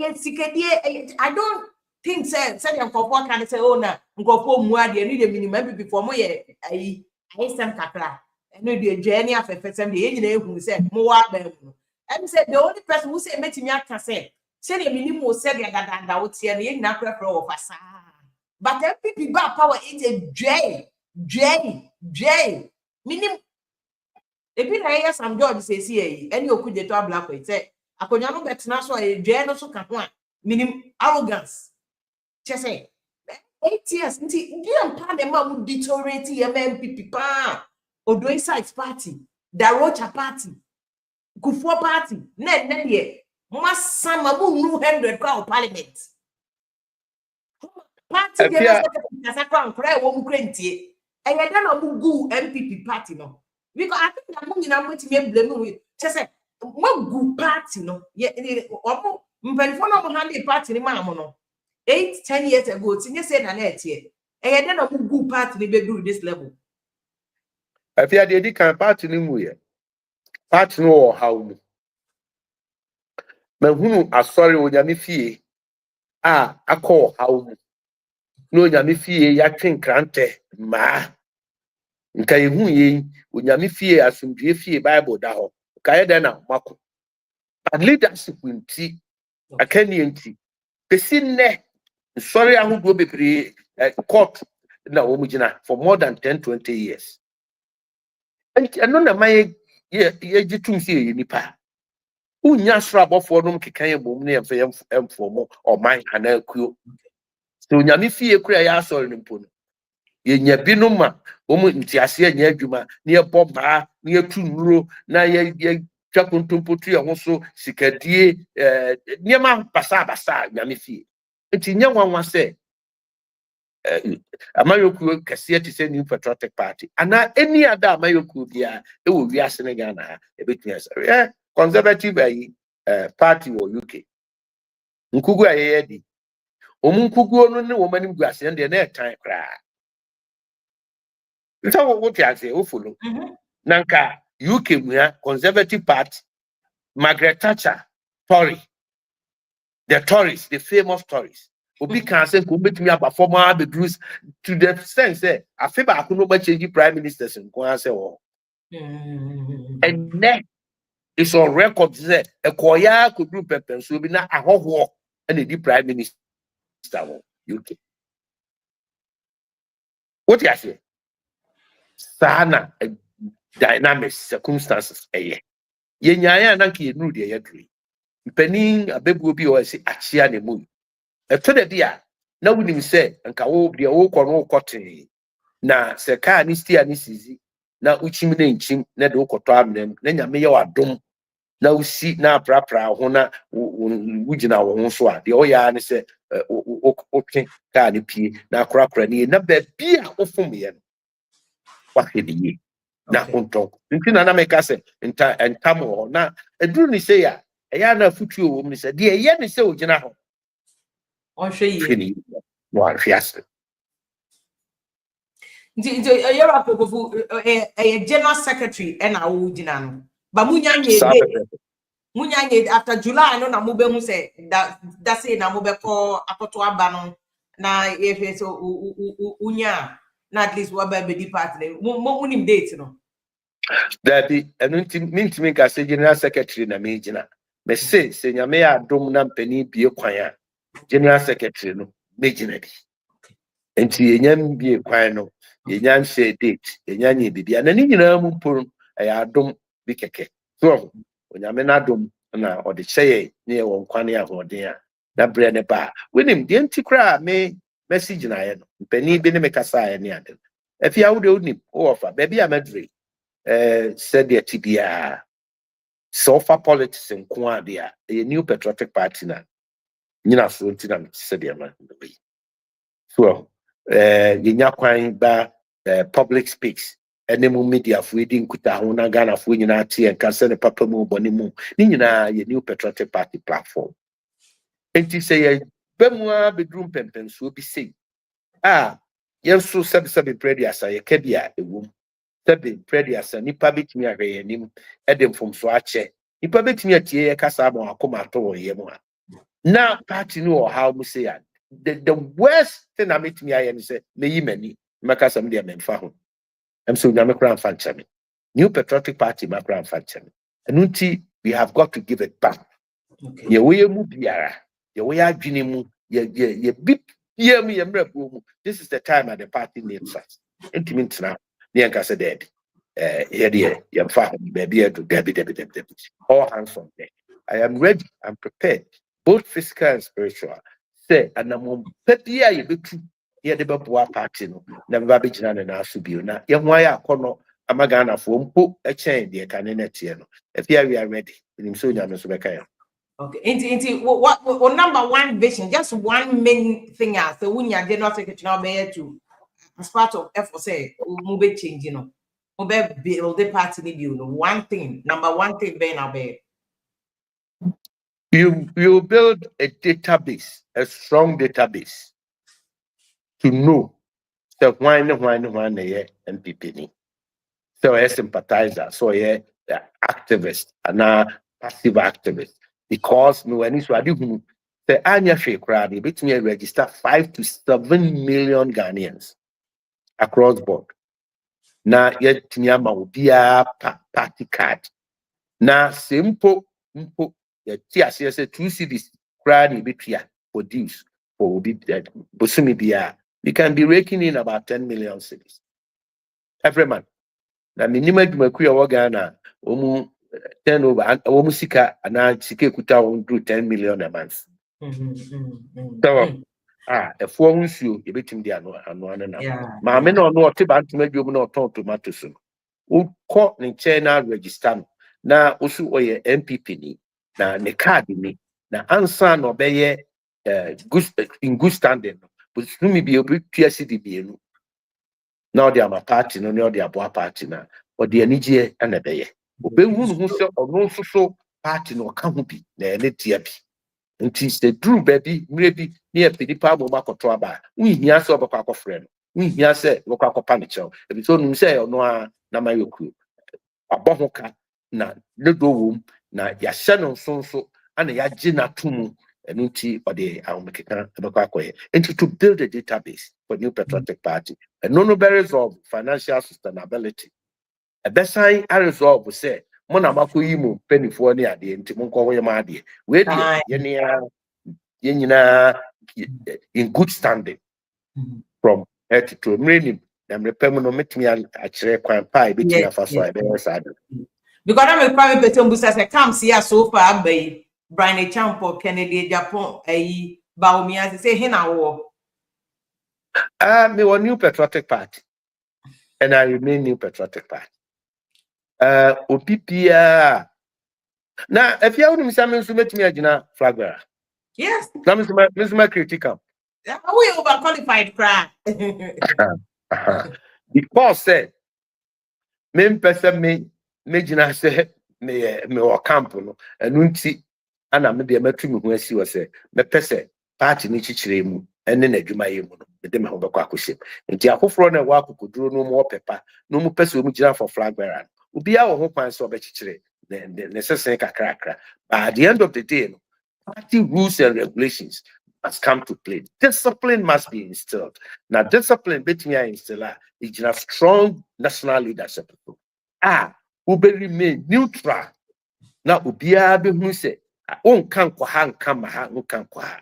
don't think said for can say, oh, na go for Muadi and need a minimum before more. I some capra and the journey of some the engineer who said more. And said the only person who said, met me can say, say the minimum said that I would see an napper of us. But MPP bar power is a J. Minimum. If you hear some George says here, and you could get to a black way, say, I could not bet now so a J also can one. Minimum arrogance. Just say 8 years. You part the man would deteriorate MPP pa or doing sides party, the Rocha party. Kufuor party, net ye. Must some no 100 crowd parliament. Party the crown cry won't cranty. And I don't know who MPP party no. Because I think that money now to me blame with just say what good party no. Yeah, when for no handy party ni no. 8-10 years ago, Tina said an 8 year. And I don't know who good party they do this level. I fear the can party ni mu ye. Party no how me hunu asori onyame fie akọ how no onyame fie ya twenkrante ma nka yehu ye onyame fie asomdue fie bible da ho ka ye den na mako leadership nti akani nti pesi ne sorry ahugo bebre court na wo mugina for more than 10-20 years and no na my ye jitum fie nipa unya srabofo no mkekan ebom ne emfomo o man anakuo so nyame fie kura ya asori nimpo no ye nya binuma omu ntiase anya adwuma ne ye boba ne ye tunuro na ye twakontompotu ye hoso sikadie niema basa nyame fie enti nya nwanwa se Amayoku kasiye to say New Patriotic Party. And any other Amayoku dia it will be asking again a bit conservative party or UK. Nkugu ayedi. Omunkugu no ne woman guase and the time cry. That's what you say, follow. Nanka UK conservative party, Margaret Thatcher, Tory, the Tories, the famous Tories. Obi can say go meet me about former the Bruce to the sense say I feel I could not change prime ministers and go and say and then it's on record say a koya could do pepper so be na a and the prime minister UK. What you say? Sana dynamic circumstances Yenyaya nanki yenu de yagri. Penning a baby be or say achia ne mu. A toda dia na wunim say anka wo de wo kono kote na se ka ni stia ni sizi na uchim na nchim na de wo koto amnem na nyame ye wadom na usi na prapra ho na wugina wo ho so a de oya ne se okay ka ni pie na krakra ni na ba bia ofom ye no wa hedi na onto nti na meka se entamo na eduru ni se ya eya na futu o ni se de ye ni se ogina ho on hwe ye no afiase nti yera pokofu general secretary na wo gina no ba munya nye after July no na mo be hu se da say na mo be ko akoto aba no na efe so unya na at least what be di party mo nim date no that minti me ka say general secretary na me gina me say se nyame adom na mpani bie kwan a general secretary no me gina bi enti enyam bie kwan no enyam say date enyanye bibia na ni nyina mu mporo ya adom bi keke so onyame na adom na ode cheye ne won kwan ya hoden a na bre ne ba wenim de enti kra me message na ye no mpani bi ne me kasa ye ne ade afia wo de onim wo ofa ba bia madre said the TBA so far politics in Kwadia, a new patriotic party na so said the man so public speaks and the media for reading kuta una Ghana for and can papa mu bonimu ni new patriotic party platform and to say bemwa bedroom pempen so be say yes so sabi prayer as a kebia ewum Tabi predias nipa betimi ahwe anim edem from so ache nipa betimi atie kasa ma akoma to ye mu na party no how mu say the worst thing I betimi aye ni say meyi mani makasa me de memfa ho am so nyame kra mfa nchame new patriotic party ma kra mfa nchame enunti we have got to give it back ye we mu biara ye we adwene mu ye bip ye mu ye mrabu mu this is the time at the party needs us intimate now Nianka said that here your father baby to Debbie. All hands on deck. I am ready, I'm prepared, both physical and spiritual. Say and I'm pedia you be true. Here the Babua party no never be jina na asubio na yamwaya kono amagana for mpo a chain the cannet no. If here we are ready, in so nyame okay into what number one vision, just one main thing as the wunya general secretary now be to as part of effort say move change move build the party need you know one thing number one thing be now be you build a database, a strong database to know the why the NPP ni. So a sympathizer, so a activist, and a passive activist. Because no any so I do the Anya Shake Radi between register 5 to 7 million Ghanaians across board. Na yet Tinyama will be a party card. Na simple TSS 2 cities crowd between produce or be that Busumi Bia. We can be raking in about 10 million cities every month. Na minimum Makuya Wagana, turnover and Omusika and Sike Kuta won't do 10 million a month. So, a phone you between the annual. Mamma no Tiban to make you not talk to Matusun. Who caught in China register na Usu or NPP ni na ne card ni na answer no be in good standing. Usumi be obi tuasi di bienu. Now they are my party, no, now they are boa party na. Or the energy and a day. Obe who so or no so party no can be na any tiapi. Until the true baby, maybe near Pidipa Bobako aba. We hear so about friend. We hear say local panicho. If it's only say or no na my yoku. Abohoka na ledo wom na ya shano so and ya jina tumu and unti or the Almekika Abakoye. And to build a database for New Patriotic Party. And no barriers of financial sustainability. A best sign I resolve will say, Mona Makuimu, penny for any idea, and Timonko Yamadi. Where Yenina in good standing from head to training. I'm repaying met me and actually quite pie between a first side. Because I'm a private person who says I come see us so far by Brian Champo, Kennedy, Agyapong, Bawumia, say Hina war. Me one New Patriotic Party. And I remain New Patriotic Party. OPPA. Now, if you want to make me a flag bearer. Yes. Miss my critical. We overqualified cry. Because said, men person me jina say me or camp no and unti ana me de matri me ho asi wo say me pese party ni chichire mu ene na adwuma ye mu no me de me ho bekọ akọhyem nti akoforo na wa akokoduro no mu opepa no mu pese o mu jira for flag bearer obi a wo ho kwan so obechichire ne sesen kakrakra but at the end of the day no party rules and regulations must come to play. Discipline must be instilled. Now, discipline between instiller is a strong national leadership. Who be remain neutral. Now, Ubia be who say, "On can kwahan kamaha, on can kwaha."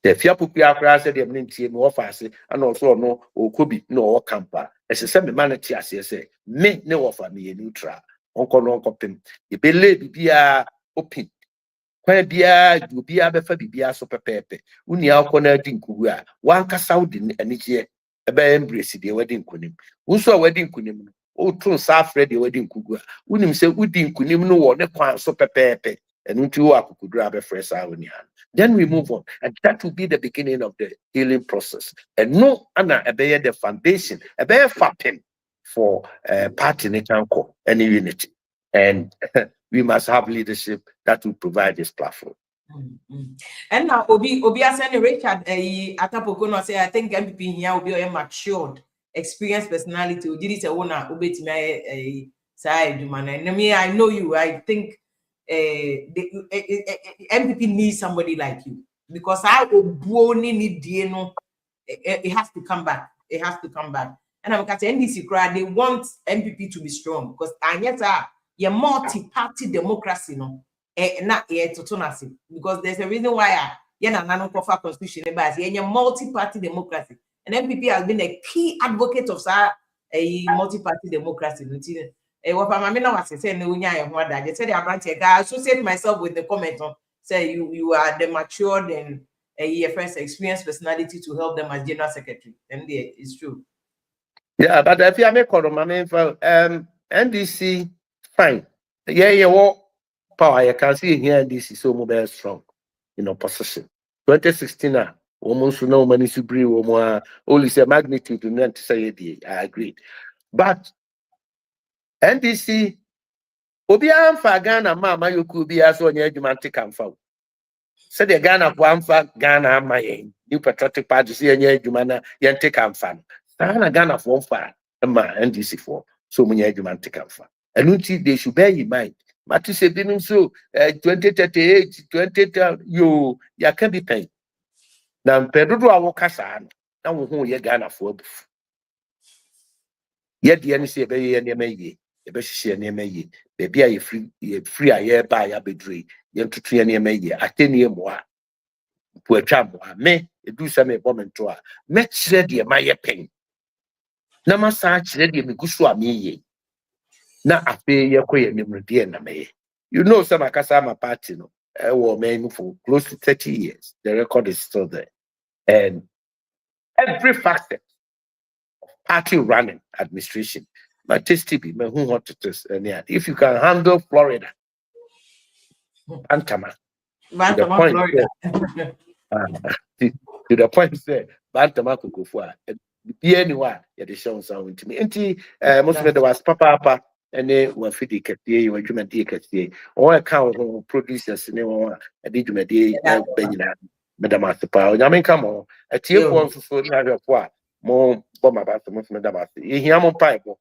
The Fiapupia class said the team offers and also no or could be no camper. As a semi manatee, as you say, me no offer me a neutral. Uncle pim. The belay be open. When bia du bia be fa bibia so pepepe uni akọ na adi nkugu a wanka saudi aniche ebe embrace the wedding kunim unso wedding kunim no o tun sa afre the wedding nkugu a unim se udi nkunim no wo ne kwan so pepepe enu nti wo akukudura abe fresh sa oni han. Then we move on, and that will be the beginning of the healing process. And no ana ebe the foundation ebe fapping for party netanko and unity. And we must have leadership that will provide this platform. And now Obi Asani Richard Atapokono say I think NPP here will be a matured, experienced personality. Did it a owner obey me side man. And me, I know you. I think NPP needs somebody like you because I will need DNA. It has to come back. It has to come back. And I'm going to NDC crowd. They want NPP to be strong because your multi-party democracy, no, not because there's a reason why na constitution your multi-party democracy, and NPP has been a key advocate of a multi-party democracy. I associate myself with the comment on say you are the matured and a first experienced personality to help them as general secretary, and it's true. Yeah, but if you make NDC. Fine. What power you can see here NDC so mobile strong in opposition. 2016 almost no money to bring only say magnitude to not say I agree. But NDC Obian for Ghana mama you could be as on your romantic and found. Said the Ghana one for Ghana my New Patriotic Party see any Jumana Yantic and fan. Ghana for one for NDC for so many romantic and fan. And they should bear in mind. Matu said, so 2038, 2030, you can be paying. Now, Pedro, I will cast on. Now, we are Ghana for. Yet the NC be any may, the best near me, baby, I free a year by a bedre, young to 3 near me, a 10 year more. Poor chamber, me, do some woman to her. Match ready, my pain. Namasa ready, me go so me. Na ape ye koye memrede na me. You know some Akasama party no were men for close to 30 years. The record is still there. And every facet of party running administration, my tasty be who want to test if you can handle Florida, Bantama, Florida. to the point say bantama kokofo a bia ni wa ye de show sound to me enti most of the was papa ene wa fidi katie wa dwumadi katie o ka ho producers ne wo de dwumadi banyina madam asepa o nyame ka mo atie ko nso na hwefo a mo bo mabasa mo madam ase ehia mo pipe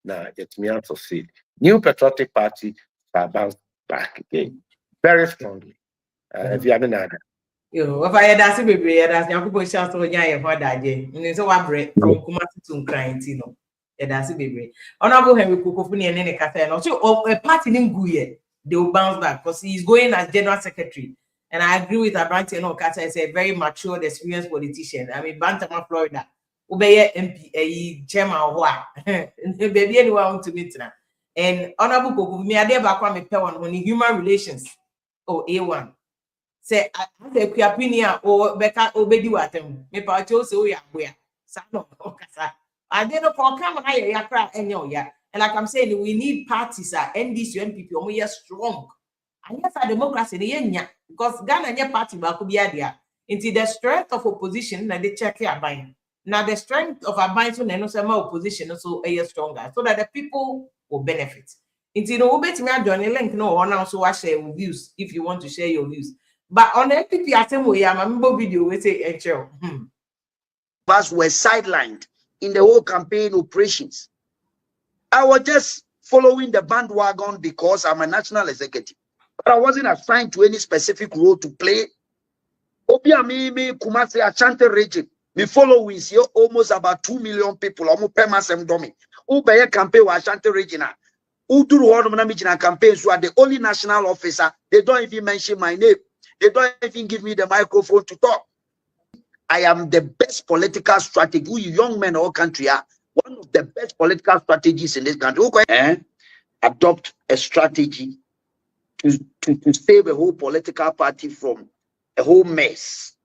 na yetimi ato see new patriotic party bounce back again very strongly if you have another yo if I that's be that's Nyankopon sha so nya ye ho daje ni so wa bre from Kumasi to Nkran no that's be honorable Henry Kukofu ne ne kasa no so a party nim guye they will bounce back because he's going as general secretary. And I agree with Abranti no Kata is a very mature, experienced politician. I mean, Bantama, Florida, Ubeye MP, chairman of what? Baby, anyone want to meet now. And Honorable Bawumia, I never come on human relations. Oh, A1. Say, I have a opinion or Becca obedi watem. Me pacho so ya where. Sano, I didn't for come higher, yakra, and yo, yeah. And like I'm saying, we need parties, NDC, NPP, we are strong. And yes, our democracy, because Ghana and party back be idea. Into the strength of opposition, na they check your buying. Now the strength of our buying so no more opposition also a stronger, so that the people will benefit. Into the obey me join a link no or now so I share your views if you want to share your views. But on the NPP assembly, I'm a video we say us were sidelined in the whole campaign operations. I was just following the bandwagon because I'm a national executive. But I wasn't assigned to any specific role to play. Obia me Kumasi Ashanti region. Me followings here almost about 2 million people. Almost per masem domi. Ubeye campaign wa Ashanti region. Uduru Honomanamijina campaign. So the only national officer. They don't even mention my name. They don't even give me the microphone to talk. I am the best political strategy. You young men in our country are one of the best political strategies in this country. Adopt a strategy to save a whole political party from a whole mess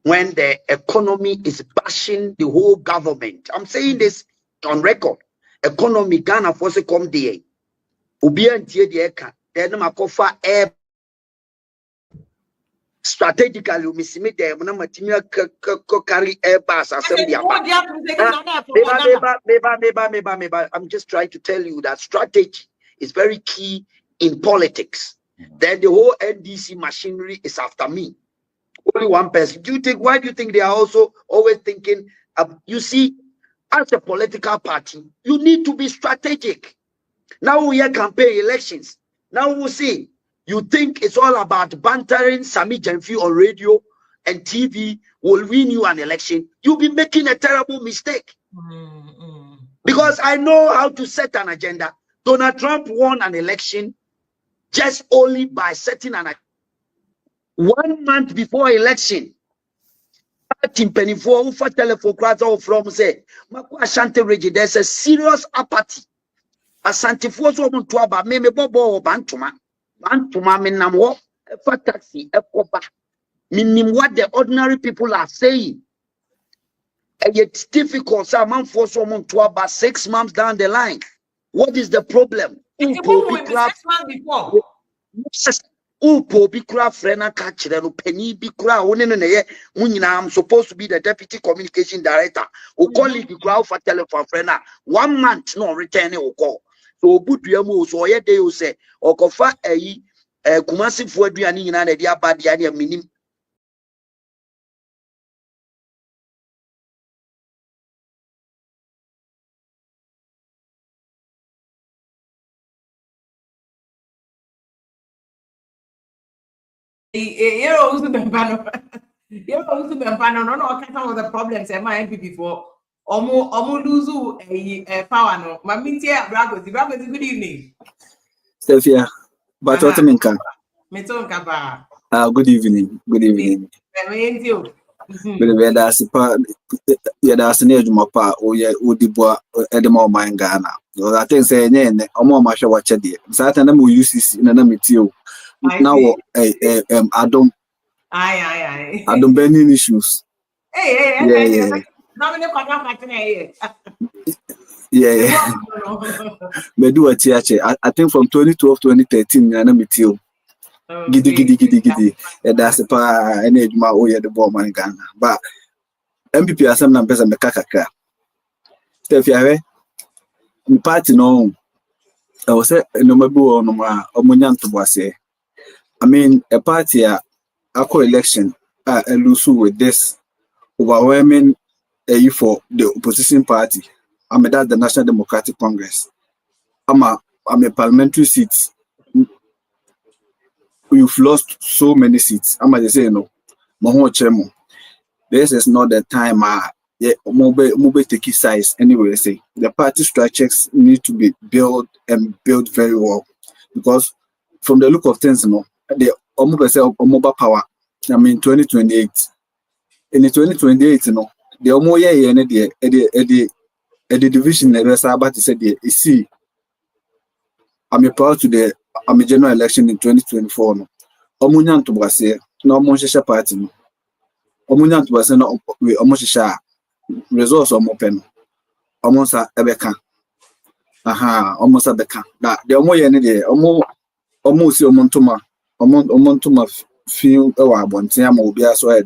when the economy is bashing the whole government. I'm saying this on record. Economy Ghana force come there. Ubia ntie de eka. Then makofa air strategically we see me there. Muna matimia carry airbus assembly. I'm just trying to tell you that strategy is very key in politics. Then the whole NDC machinery is after me. Only one person. Why do you think they are also always thinking? You see, as a political party, you need to be strategic. Now we are campaign elections. Now we'll see. You think it's all about bantering Sami Jenfi on radio and TV will win you an election. You'll be making a terrible mistake. Because I know how to set an agenda. Donald Trump won an election just only by setting an agenda. 1 month before election, from say, Ashanti region, there's a serious apathy. Ashanti force woman to about me bobo bantuma minamwo for taxi minim what the ordinary people are saying. And it's difficult. So man force woman to about 6 months down the line. What is the problem? 6 months before. Yes. Upo bikura frena kachire no penny bikura one no ye munyina. I'm supposed to be the deputy communication director. O colleague bikura for telephone frena 1 month no return o call. So buduam o so ye dey o say okofa ayi Kumasi fo aduane nyina na dia ba dia ne minim. You also no was the problem say my NPP for omo lose power no mamintie abragozi good evening Stefia, but what I mean can good evening. But that's part, yeah, that's an edge of my part, or yeah, Udibua, Edemo, my Ghana. I think say, I'm more much watch it. Saturday, we use this in an you. Now, I don't bend issues. Yeah. But do a church. I think from 2012, 2013, and I'm with you. Gidi. That's a pa any my oya the ball man Ghana. But MPP are some numbers and the kakaka. Steph Yahweh, party no. I was say no mabu on my omunyan to wase. I mean a party a co-election lose with this overwhelming for the opposition party. I mean that's the National Democratic Congress. I'm a parliamentary seats. You've lost so many seats. I'm just saying no. This is not the time. Mobile take size anyway. Say the party structures need to be built and built very well because from the look of things, the mobile power. I mean, 2028. In the 2028, the the division the rest about to say the see. I'm proud to the general election in 2024. No, Omunyan to Brase, no Monsha party. No, Omunyan to Brase, no, we Omosha resource or mopen. Omosa Ebeka. Omosa Beka. That the Omoya, Omosi Omontuma feel our Bontiam will be as well.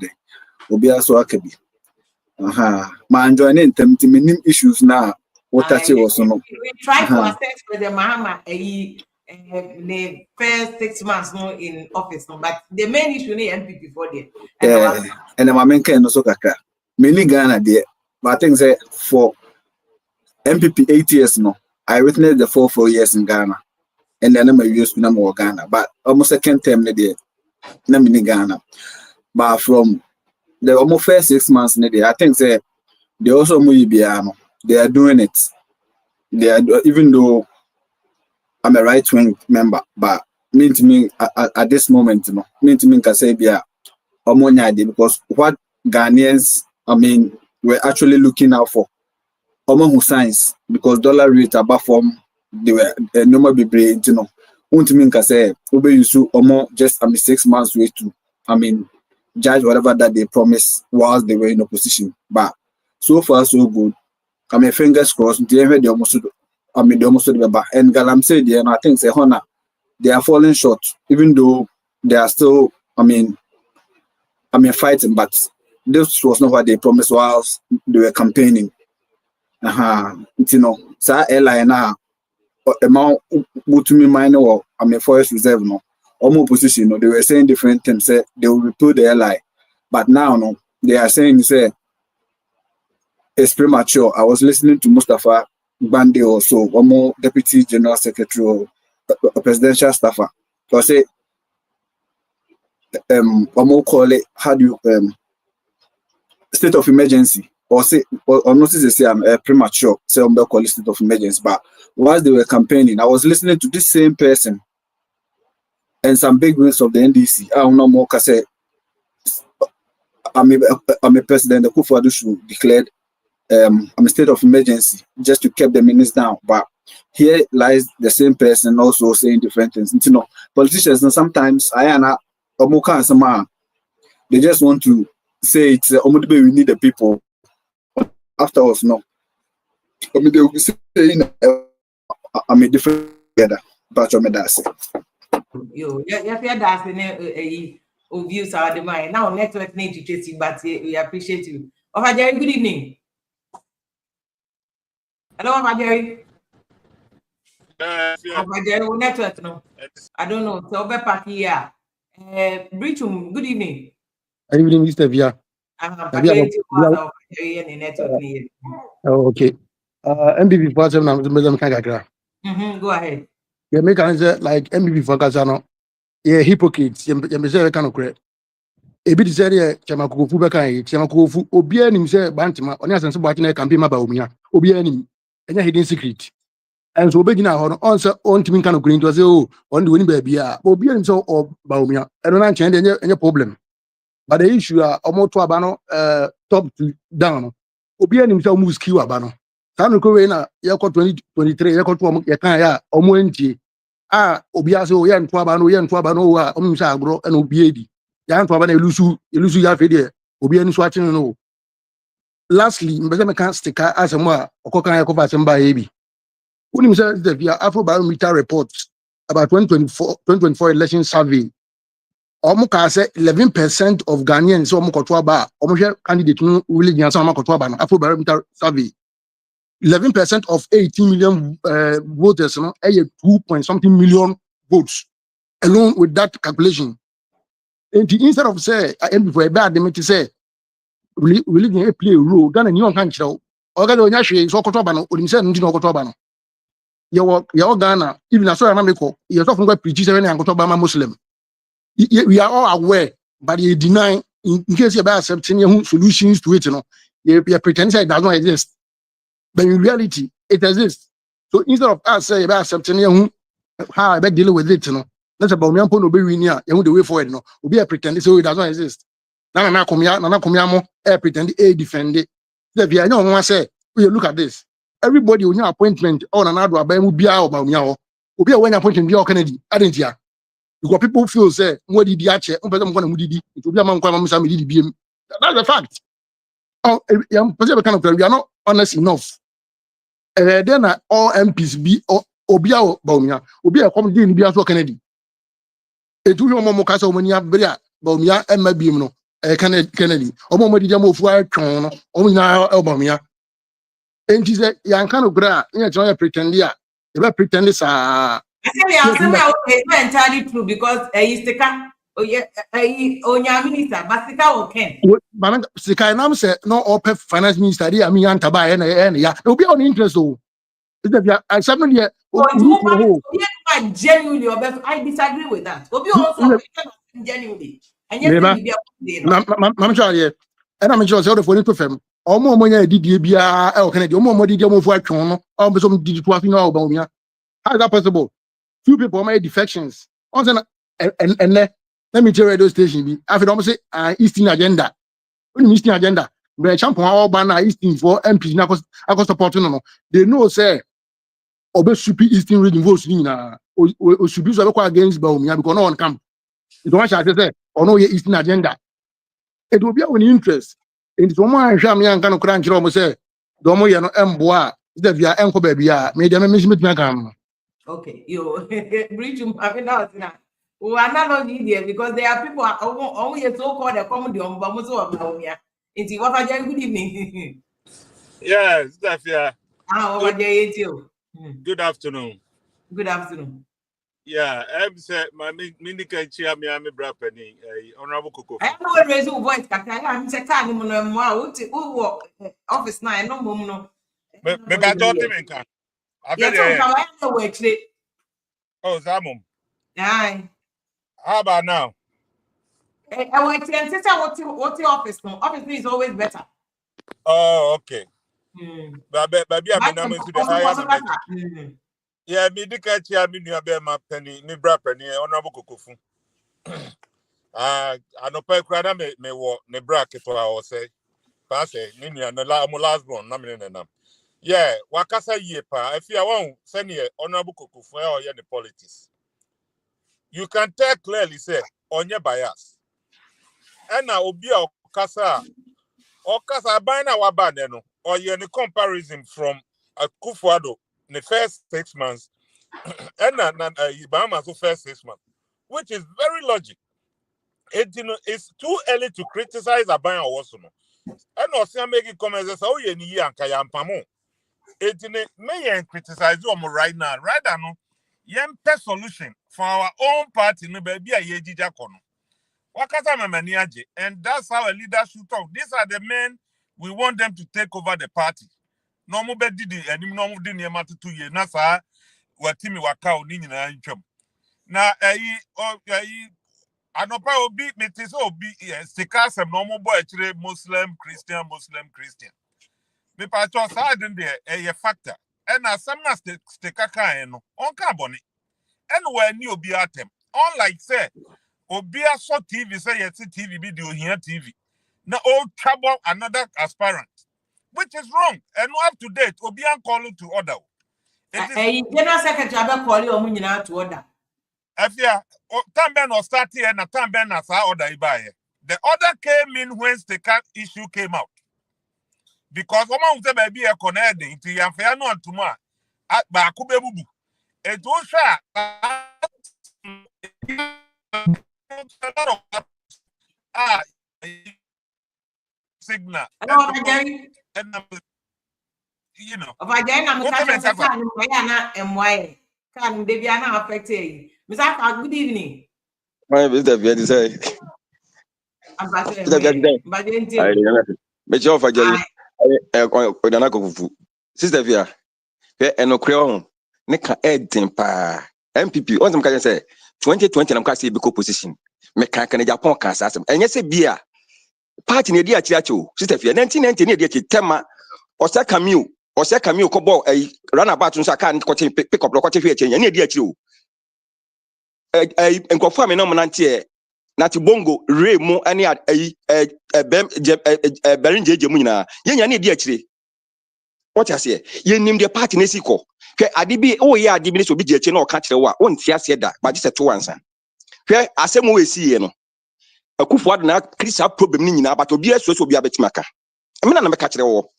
Will be as well. My enjoying them to many issues now. What that was no. We try to assess whether Mahama the first 6 months in office, but the main issue is NPP for there. And my main can also kaka. Mainly Ghana there, but I think that for NPP 8 years I witnessed the 4 years in Ghana, and then I'm used to more Ghana, but almost second term there, in Ghana. But from the almost first 6 months I think that they also they are doing it. They are even though I'm a right-wing member, but mean to me at this moment, mean to me can say because what Ghanaians, we're actually looking out for, science, because dollar rate above from they were normal be brain, won't mean can say just 6 months way to judge whatever that they promised whilst they were in opposition, but so far so good. Fingers crossed. They almost the back. And Galam said, and I think they are falling short, even though they are still, fighting. But this was not what they promised whilst they were campaigning. Sa airline now, amount to me minor or forest reserve no, almost position. They were saying different things. Say they will repeal the airline, but now they are saying it's premature. I was listening to Mustafa Bande also, one more deputy general secretary or presidential staffer. So I say, one more call it, how do you state of emergency, or say, or notice they say I'm premature, say I'm call it state of emergency. But whilst they were campaigning, I was listening to this same person and some big wins of the NDC. I don't know more because I'm a president. The Kufuor should declared a state of emergency just to keep the minutes down. But here lies the same person also saying different things. Politicians and sometimes they just want to say it's we need the people. Afterwards, no. They will say I'm a different together. But that's it. That's the views are the mind. Now network need to chase you, but we appreciate you. Jerry, good evening. Hello, Jerry. Jerry, network no. I don't know. So over back here. Brichum, good evening. Good evening, Mr. Via. Okay. MPP for some go ahead. Yeah, make answer like MPP for Casano. Yeah, hypocrites. You say kind of correct. A bit is area Chamakufu Bakai, Chamakufu, Obianim say Bantima, on your sense of watching a campaign about Bawumia, Obianim, and a hidden secret. And so begin our answer on to me kind of green to say, oh, on the winning baby, Obianim so or Bawumia. I don't understand any problem. But the issue are almost to Abano, top to down. Obianim so move skill Abano. Sanu Corena, Yako 2023, Yako to Yakaya, Omoenti. Obiaso, Yan Twabano, Omsagro, and Obiedi. Yan Twabana Lusu Yafede, Obian swatching no. Lastly, Mbazama can't stick as a more, Okoka Yakova Samba Ebi. When himself the Afro Barometer reports about 2024 election survey, almost say 11% of Ghanaians so Mokotwaba, almost candidate no religion and some Mokotwaba, Afrobarometer survey. 11% of 18 million voters, 2 point something million votes alone with that calculation. And instead of say, and before a bad they say religion play a role, Ghana new country. Oga do nyahwe so Okotwaba no, odimse ndi no Okotwaba no. Your Ghana, even as I am you're talking about preachers and Okotwaba Muslim. We are all aware, but you deny in case you're accepting your solutions to it, you pretend it does not exist. But in reality, it exists. So instead of us saying about accepting how I deal with it, that's about me. I'm going to be winning. You the way forward. We be a pretend so it does not exist. Nana come here, pretend defend it. If you know what I say, look at this. Everybody on your appointment on another about Bawumia or be a when appointment be Kennedy. I didn't hear. Because people feel say what did the archer, it will be a man come BM. That's a fact. Oh, we are not honest enough. Then all MPs be Obia Bawumia, Obia come in be as Kennedy. It will be more Mokasa Omania Bria, Bawumia, and my beam Kennedy. Omo di jamo fu atwon omo nyina Bawumia. And she said, "Yan kind of gra, you know, pretend ya. You pretend this it's entirely true because Istika, Onya minister, Basika Oken. Sika nam say no open finance minister dey ami anta ba ya ya. It will be on interest o. Is that I something here genuinely I disagree with that. Obi also genuinely. And yes, Mam Charlie. And I'm sure the phone to fem. Omo nya didie bia e o Kennedy. Omo didie mo fu atwon no. Omo so didi to afi no Bawumia. How is that possible? Few people made defections. And let me tell you radio station. After almost say Eastern agenda. When Eastern agenda, the champion all banner Eastern for MPs na supporting no. They know say obe super Eastern region votes ni na o should be so against Bawumia because no one come. It don't say or no Eastern agenda. It will be our interest. In so much am yan kan kran kire o say do mo ye no emboa is via enko ba bia me dem me smith kan. Okay, you bridge now. We are not here because there are people only so called a comedy on Bamuso of Bawumia. It's what good evening. Yes, that's yeah. Good afternoon. Good afternoon. Yeah, I'm say my mini can cheer me. I'm a brapeny, honorable Coco. I know raise your voice, I'm saying, office 9, no more. Maybe I don't even can. Oh, Zamum. Aye. How about now? I went to sister what's the office? No, office is always better. Oh, okay. But baby, I'm going to the higher. Yeah, me the catch ya me nua be ma penny, me bra penny, honorable Kokofu. I no pay crana me wo ne bra ketwa o say. Pa say ni nua no last born na me nenam. Yeah, wakasa ye pa. If you want send here honorable Kokofu or ye the politics. You can tell clearly say on your bias. And now obi okasa ban na waba ne no or ye the comparison from Akufo-Addo the first 6 months and Ibama's first 6 months, which is very logic. It's too early to criticize Aban also. And also making comments as oh ye and Kayampamo. May criticize you right now. Right now, yen best solution for our own party no baby a ye kono. Wakata mamaniaje, and that's how a leader should talk. These are the men we want them to take over the party. No more did and no more didn't matter 2 years. Nasa what Timmy Wakao Nini and Chum. Now, I know probably be metis or be stickers and normal boy, Muslim, Christian. Me patch side in there a factor. And as some sticker kind on carbon. And when you be at them, unlike say, Obia saw TV say yes, TV video here TV. Now all trouble another aspirant. Which is wrong and up to date. Obian calling to order. General Secretary Abe call you to order. Afia, Tamben or start here and Tamben as our order ibaye. The order came in when the issue came out. Because Oma Ute baby a connecting to Yanfeano and Tuma at Bakubebubu. It was signal. You know. Of again, I'm a can they be affected? Miss Aka, good evening. My Mr. Fiat say. But you offer Jelly. Sister Via, and no creon, Nika Edimpa, NPP, on some can say 2020 and Kasi Biko position. Mekan Agyapong can assassin. And yes, a beer. Party in the dear Chiacho, Sister Fia, 1990 Tema, or Camille Cobo, a runabout on Sakan, pick up Locotti Fiat, and dear Chu. And confirm a nominantia. Nati bongo re mo ani berin jeje mu nyina yenya ne di akire what you say ye nim the party ne siko hwe ade bi o ye ade bi ne so bi je akire na o ka kire wo a won ti ase da ba je se to ansa hwe asem wo esi ye no akufo ade na krisa problem ni nyina but obi aso so obi abetimaka me na me ka kire wo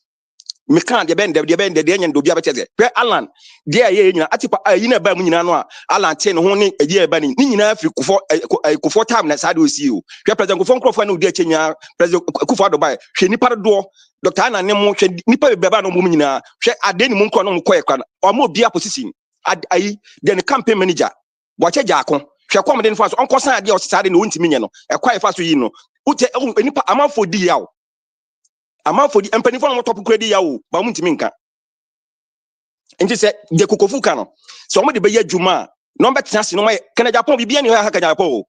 me kan de ben de enye ndo obi abeteze hwe Alan de ye nyina atipa yi na ba mu nyina no a Alan te ne ho ne edi eba ni nyina afiri kufo time na sade osi o hwe president kufo nkrofo na odi akenya president kufo adobai hwe nipa do Dr. Anna ne mo hwe nipa beba no mo nyina hwe ade ni mo nkro no mo koye kwa o mo obi position ayi the campaign manager bo che jaako hwe kom de nfa so onko san ade o sade no ntimi nye no e kwa fa so yi no ute nipa amanfo di yawo amanfo di empanifo no top kredi yawo ba mu ntimi nka nti se de kokofu ka no so mo de be yadwuma no betena se no ma kana Agyapong bibia ni ha ka Agyapong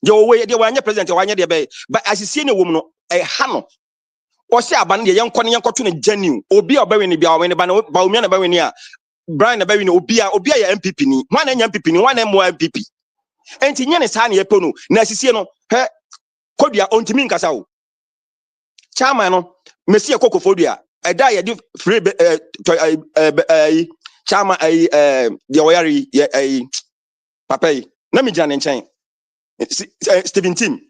je owe de wanye president wanye de be ba asisie ne wom no e ha no o se aban de yenkoto ne genuine obi obawe ne bia owe ne ba no Bawumia na bawe ni a Brian na bawe ni obi a ya NPP ni wan anya NPP ni wan mo NPP enti nye ne sa ne yepo no na asisie no he kodua ontimi nkasa o chairman no Messi Kokofodua eda ye di free chama the oyari papa na me jana nchen Steven Tim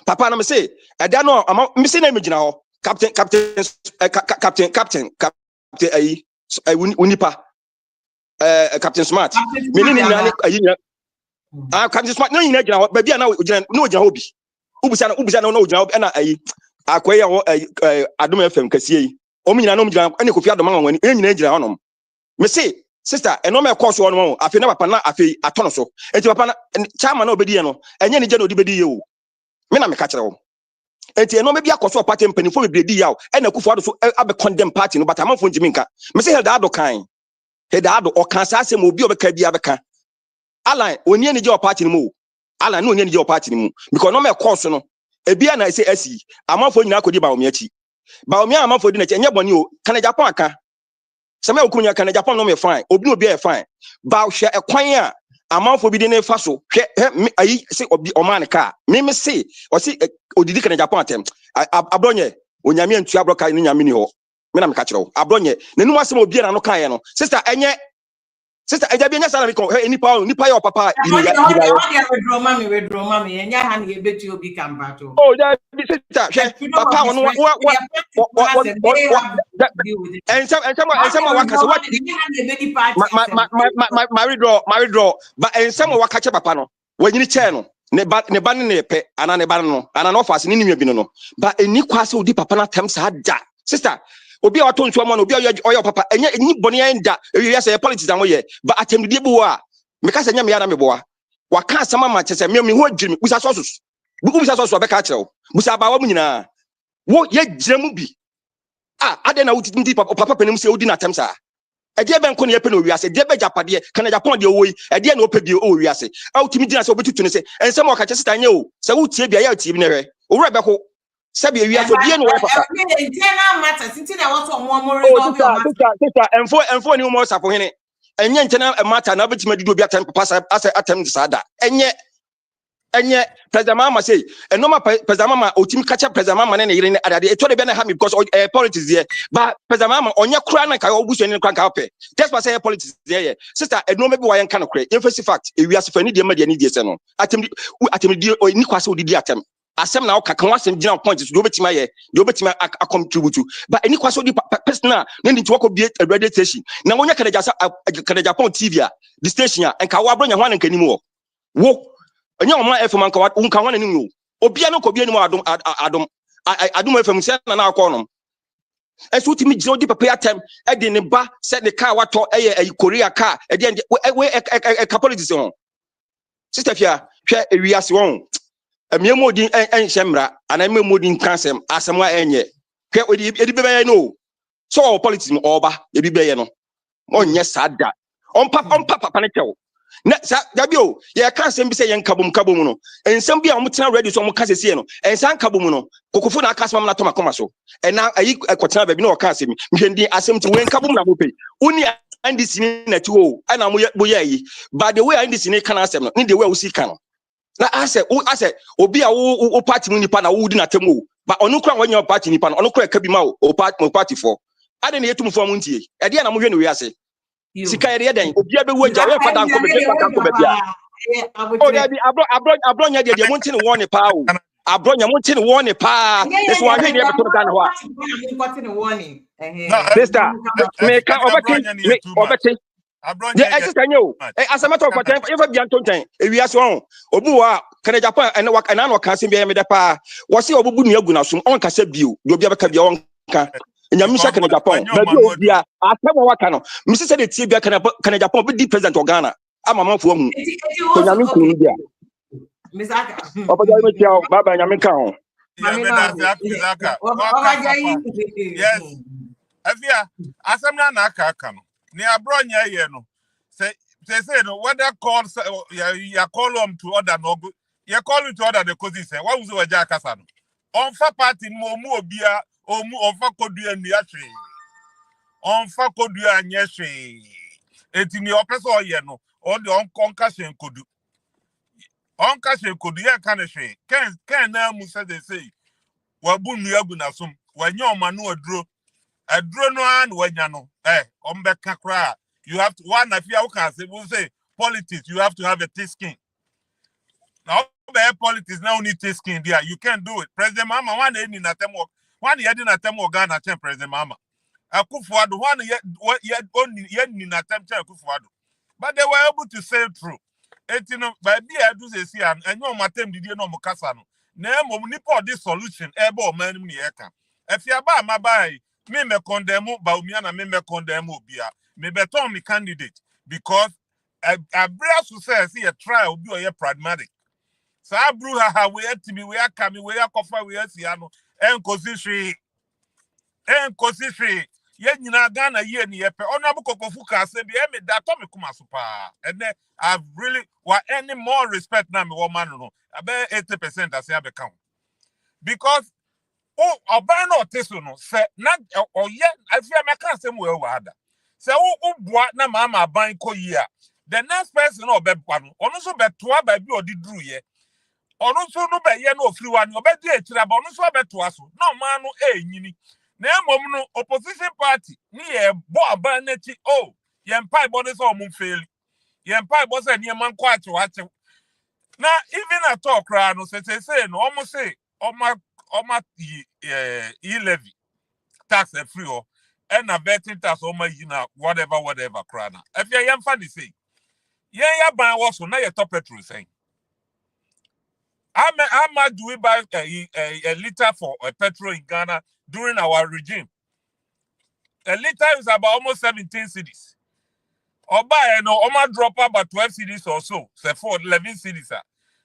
papa na me say eda no me say na me jina ho captain unipa Captain Smart me ni na ayi Captain Smart no nyina jina ho ba bia na jina no jina ho bi ubusa na no jina ho na ayi akwai ya adom FM kasie yi o nyina no mjina ene Kofi Adom anwani nyina jira honom me say sister eno me course wo no afi na papa na afi atono so enti papa na chama na obedi ye no enye ne je na odi bedi ye o me na me ka kire wo enti eno me bia course party mpanifo be bedi ya o ene Kufu Ado so abe condemn party no but amanfo njimi nka me say Hilda Ado kan Hilda Ado o kan sa asem obi obeka bia beka Alan oni ene je o party no mu Alan no oni ene je o party no mu because no me course no ebia na say asi amanfo nyina akodi Bawumia chi Bawumia amanfo di na enye boni o kana Agyapong aka sema okunya kana Agyapong no me fine obi e fine ba hwe ekwan a amanfo bi di na fa so hwe ayi say obi oman ka me say o say odidi kana Agyapong atem abronye onyame antu abroka ni nyame ni ho me na me ka kire wo abronye nanum asem obi na no kan ye no sister eja bi nya sala mi ko nipa yo papa withdraw mami enya ha na yebetu obi kambato oh that sister papa on what and some waka so what my withdraw but and some waka che papa no wanyini che no ne ba ne pe ana ne ba no ana no fast ni nwa bi no but eni kwase odi papa na tem sa da sister obi a wato nso mo no obi oyo papa enyi boni enda ewi say politics an wo ye but atemdie bu a me ka sanya me ya na me boa waka asama ma chese me ho adwiri busa sosos busa sosos be ka kire wo busa ba wa mu nyina wo ye gyira mu bi ade na wuti ndi papa penim se odi na tem sa ede ben ko ne yepe no wiase de be japade kana Agyapong de oyi ede na ope bi o wiase awutimi dina se obetutu ne se ensem o ka chese tanye o se wutie bia ya utie bi ne hwe owura be ko sabi wiase bi no wa papa internal matter since na what omo sister enfo ni mo safo hene enye internal matter na betima dido bi atem papa atem sada enye president mama say enoma president mama otimi kacha president mama ne yire ne adade eto de be na ha me because politics there but president mama onye kura na kai obusu ne kura ka pe just for say politics there sister enoma bi wa yen kan kura emphasis fact ewiase fani de ma de ni de se no atem di ni kwase odidi atem asem na kan wasem gina point so do betima ye do betima contribute but eni kwaso di personal na ndi wako bi radio station na wonya kana Agyapong TV the station a enka wa bronya ho na nkani mu wo Onye oma FM anka unka wan ni wo. Obia no ko bia ni mo adom FM se na akọ no. Esu timi giro di papa atem e de ne ba se the car wato e Korea car e de politics on. Sister Fia hwe ewiase won. Emiemo din enhyemra ana emiemo din kansem asemwa enye. Hwe odi bebe no. So politics mo oba e bibeye no. Onye sada. Ompa papa ne tew. Na sa dabio ye kansem bi se yen kabom no. Ensem bi a mo tena ready so mo kasese no. Ensan kabom no. Kokofo na akasem na toma koma so. Ena ayi ekotena baby na o kansem. Mhwendi asem ti wen kabom na mo pe. Uni NDC ni na ti wo. Ana mo ye yi. By the way NDC ni kana asem no. Ni the way we see kan. Na ase obi a wo party mu nipa na wo di na temu. Ba onu kra wanya party nipa na onu kra ka bi ma o party for. Ade na yetum fo mo ntie. E de na mo hwe no wi ase. Sika ye den obi abewu agya we fada nko be ka ko be bia. O de bi abro nya de mo ntie ne won ne pa o. Abro nya mo ntie ne won ne pa. Eso wa hwe ne be to ga na ho a. Sister, me ka obeti. The exercise you. As a matter of fact, if I be Anton, if we are so, Obuwa, can Japan and work and I can't see me the pa. Was he Obu Nyagunasum on Casabu, you'll be able to be on car. And Yamisha can Japan. Yeah, I tell what can Mrs. said it's can Japan be the president of Ghana. I'm a month for me. Miss Aka. Baba Yamika. Yes. Afia, asamna na aka no. Ni abronya ye no. Say no whether call ya call to order no go. You call to order the cause say what was we ja kasa no. Onfa party mu obia omu onfa kodua ni ahwe. Onfa kodua anye hwe. Eti ni opeso ye no. On the onka hwe kodu. Onka hwe kodu ye kan hwe. Ken na mu say they say. Wabu nu agu na som. Wanya omanu aduro. Aduro no an wanya no. Ombeka kra. You have to one if you can say politics, you have to have a thick skin. Now politics now need thick skin there. You can't do it. President Mama one in atemo one year in atemo Ghana champ President Mama. Akufuado one year only in attempt Akufuado. But they were able to say true. Etino by be I do say and no matem did no mukasano. Name nipo this solution ebo man ni eka. If you ba my buy me condemn Bawumia na me condemn Obia. Me beton me candidate because a brass who says see a trial be a pragmatic. So I brew her we to be we are coming, we are coffee, we are siano, and cosishy. Yen na Ghana ye ni epe honorable Kokofuka say be me that me kuma super. And then I've really what any more respect now me woman no. About 80% as I become. Because oba no teso no say na oye I feel me can say we wada. Say boa na mama ban ko yi a the next person no be kwa no ono so betoa ba bi odi duru ye ono so no be ye no ofiri wa no be di etira ba ono so betoa so no man no enyini na emom no opposition party ni ye bo aba na ti ye mpai bo so omum fail ye mpai bo say ni man kwa ache na even at talk ra no say no omo say oma levy tax free or and a betting tax whatever crana. If you are funny say, yeah, ban was so now your top petrol saying. How much do we buy a liter for a petrol in Ghana during our regime? A liter is about almost 17 cedis. Or buy no drop about 12 cedis or so. Say for 11 cedis.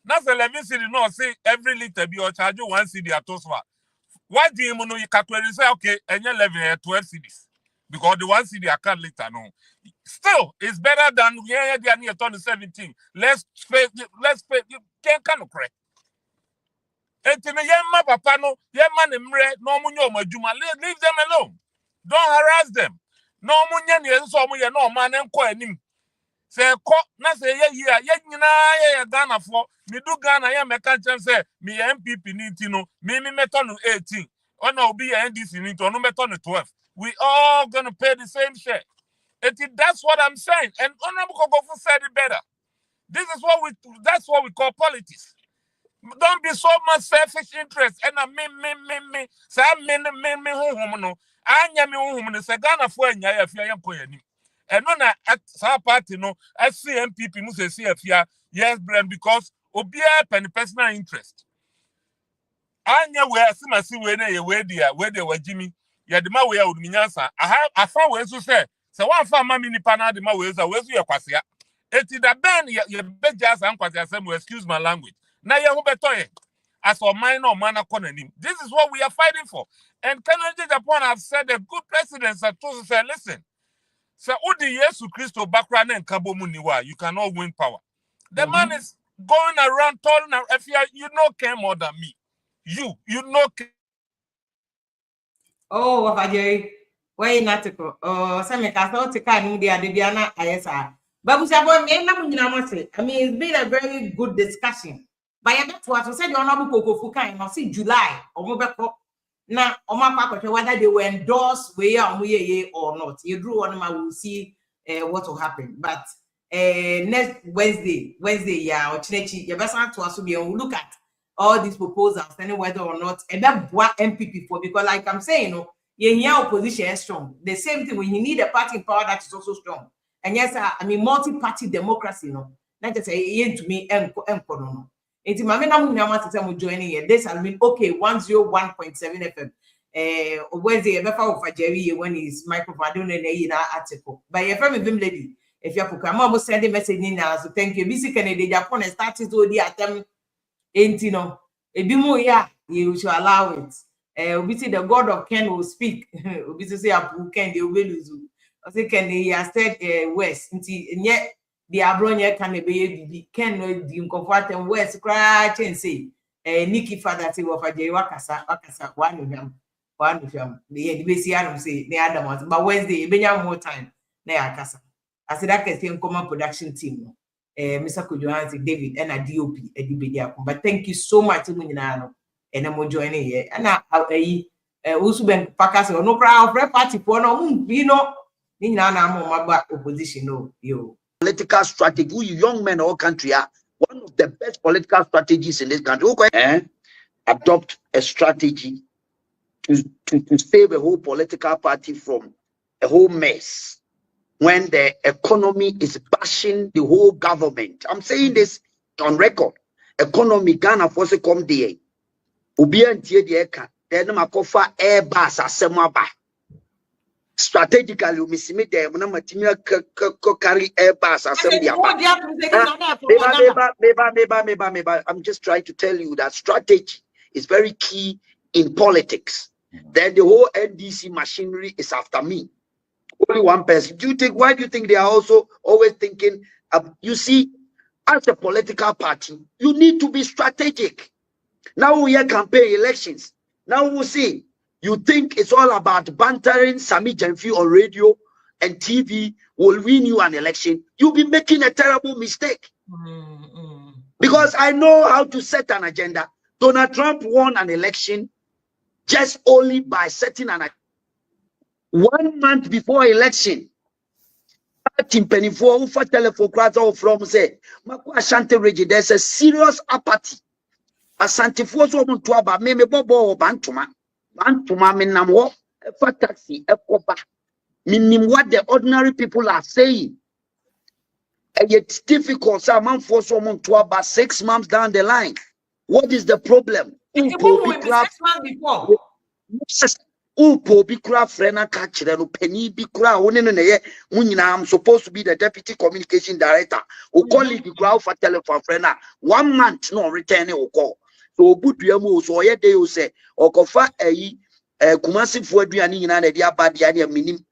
That's 11 cedis. No, say every liter be or charge you 1 cedi at Toswa. Why do you know you calculate say okay and you're 12 cedis? Because the 1 cedi I can't later no. Still, it's better than they are near 17. Let's pay you can't correct. And to me, yeah, papa no, yeah, man, no munyo leave them alone. Don't harass them. No munya so no man and him. Say na say yeah Ghana for me do Ghana yeah me can say me NPP need to know me meton 18 or no be NDC need to no meton 12. We all gonna pay the same share. That's what I'm saying. And Honorable Kokofu said it better. That's what we call politics. Don't be so much selfish interest. And me. Say me no. Anya me say Ghana for nya if you am and no na at party no SCMPP mu say yes brand because obia pen personal interest anya we asimasi we na ye we dia we de wagimi ye de ma we ya odminyansa afa we so say one fa ma nipa na de ma we so ye kwasea eti da ben ye beja san kwasea say excuse my language na ye ho beto ye as for minor or man economy. This is what we are fighting for. And Canada Japan have said the good presidents are to say, listen, so Udi Yesu Christo background and Kabomuniwa, you cannot win power. The man is going around telling if you know care more than me. You know oh what Jerry why in article some to can the Adiana ISR. But we say I mean it's been a very good discussion. But I get what said you're not going to see July or Mobile now, whether they will endorse way or not. You drew on them, will see what will happen. But next Wednesday, yeah, or Chinechi, you best to us to be on look at all these proposals, and whether or not and that what NPP for because, like I'm saying, you hear opposition is strong. The same thing when you need a party in power that is also strong. And yes, I mean multi-party democracy, not just say to me, no. It's my main joining here. This has been okay. 101.7 FM. Wednesday, for Jerry when his microphone. I don't know any article. But your friend with lady, if you're I'm almost sending message in now. So thank you. BC Kennedy Japan started to the attempt. Ain't you know? A bit more, yeah, you should allow it. We see the God of Ken will speak. We see Apu Ken they will lose. I say Ken he has said West. And yet. The abronya can be can the comfort and west cry and say Nikki father say of a J Wakasa one of them the basic Adam say the other ones but Wednesday benya more time na akasa I said that can common production team Mr. Kujohansi David and a DOP but thank you so much and I'm joining here and I also been packers or no crowd party for no you know opposition no you political strategy, who young men in our country are one of the best political strategies in this country. Adopt a strategy to save a whole political party from a whole mess when the economy is bashing the whole government. I'm saying this on record. Economy Ghana force come there. Ubi and the eka. Then makofa airbus asemaba. Strategically, we see me there. When I'm carry airbus assembly. I'm just trying to tell you that strategy is very key in politics. Then the whole NDC machinery is after me. Only one person. Why do you think they are also always thinking? You see, as a political party, you need to be strategic. Now we are campaign elections. Now we'll see. You think it's all about bantering Sami Jenfi on radio and TV will win you an election. You'll be making a terrible mistake. Because I know how to set an agenda. Donald Trump won an election just only by setting an agenda. 1 month before election, from say, Ashanti region, there's a serious apathy. Ashanti force woman to about me bobo bantuma. Bantuma minamwo for taxi ekoba. Minim what the ordinary people are saying. And it's difficult. So man force woman to about 6 months down the line. What is the problem? 6 months before. Upo bikura frena kachire no penny bikura one no ye munyina I'm supposed to be the deputy communication director o colleague bikura for telephone frena 1 month no return o call so obuduamu so ye dey o say okofa Kumasi fu aduane nyina na dia ba dia ne minim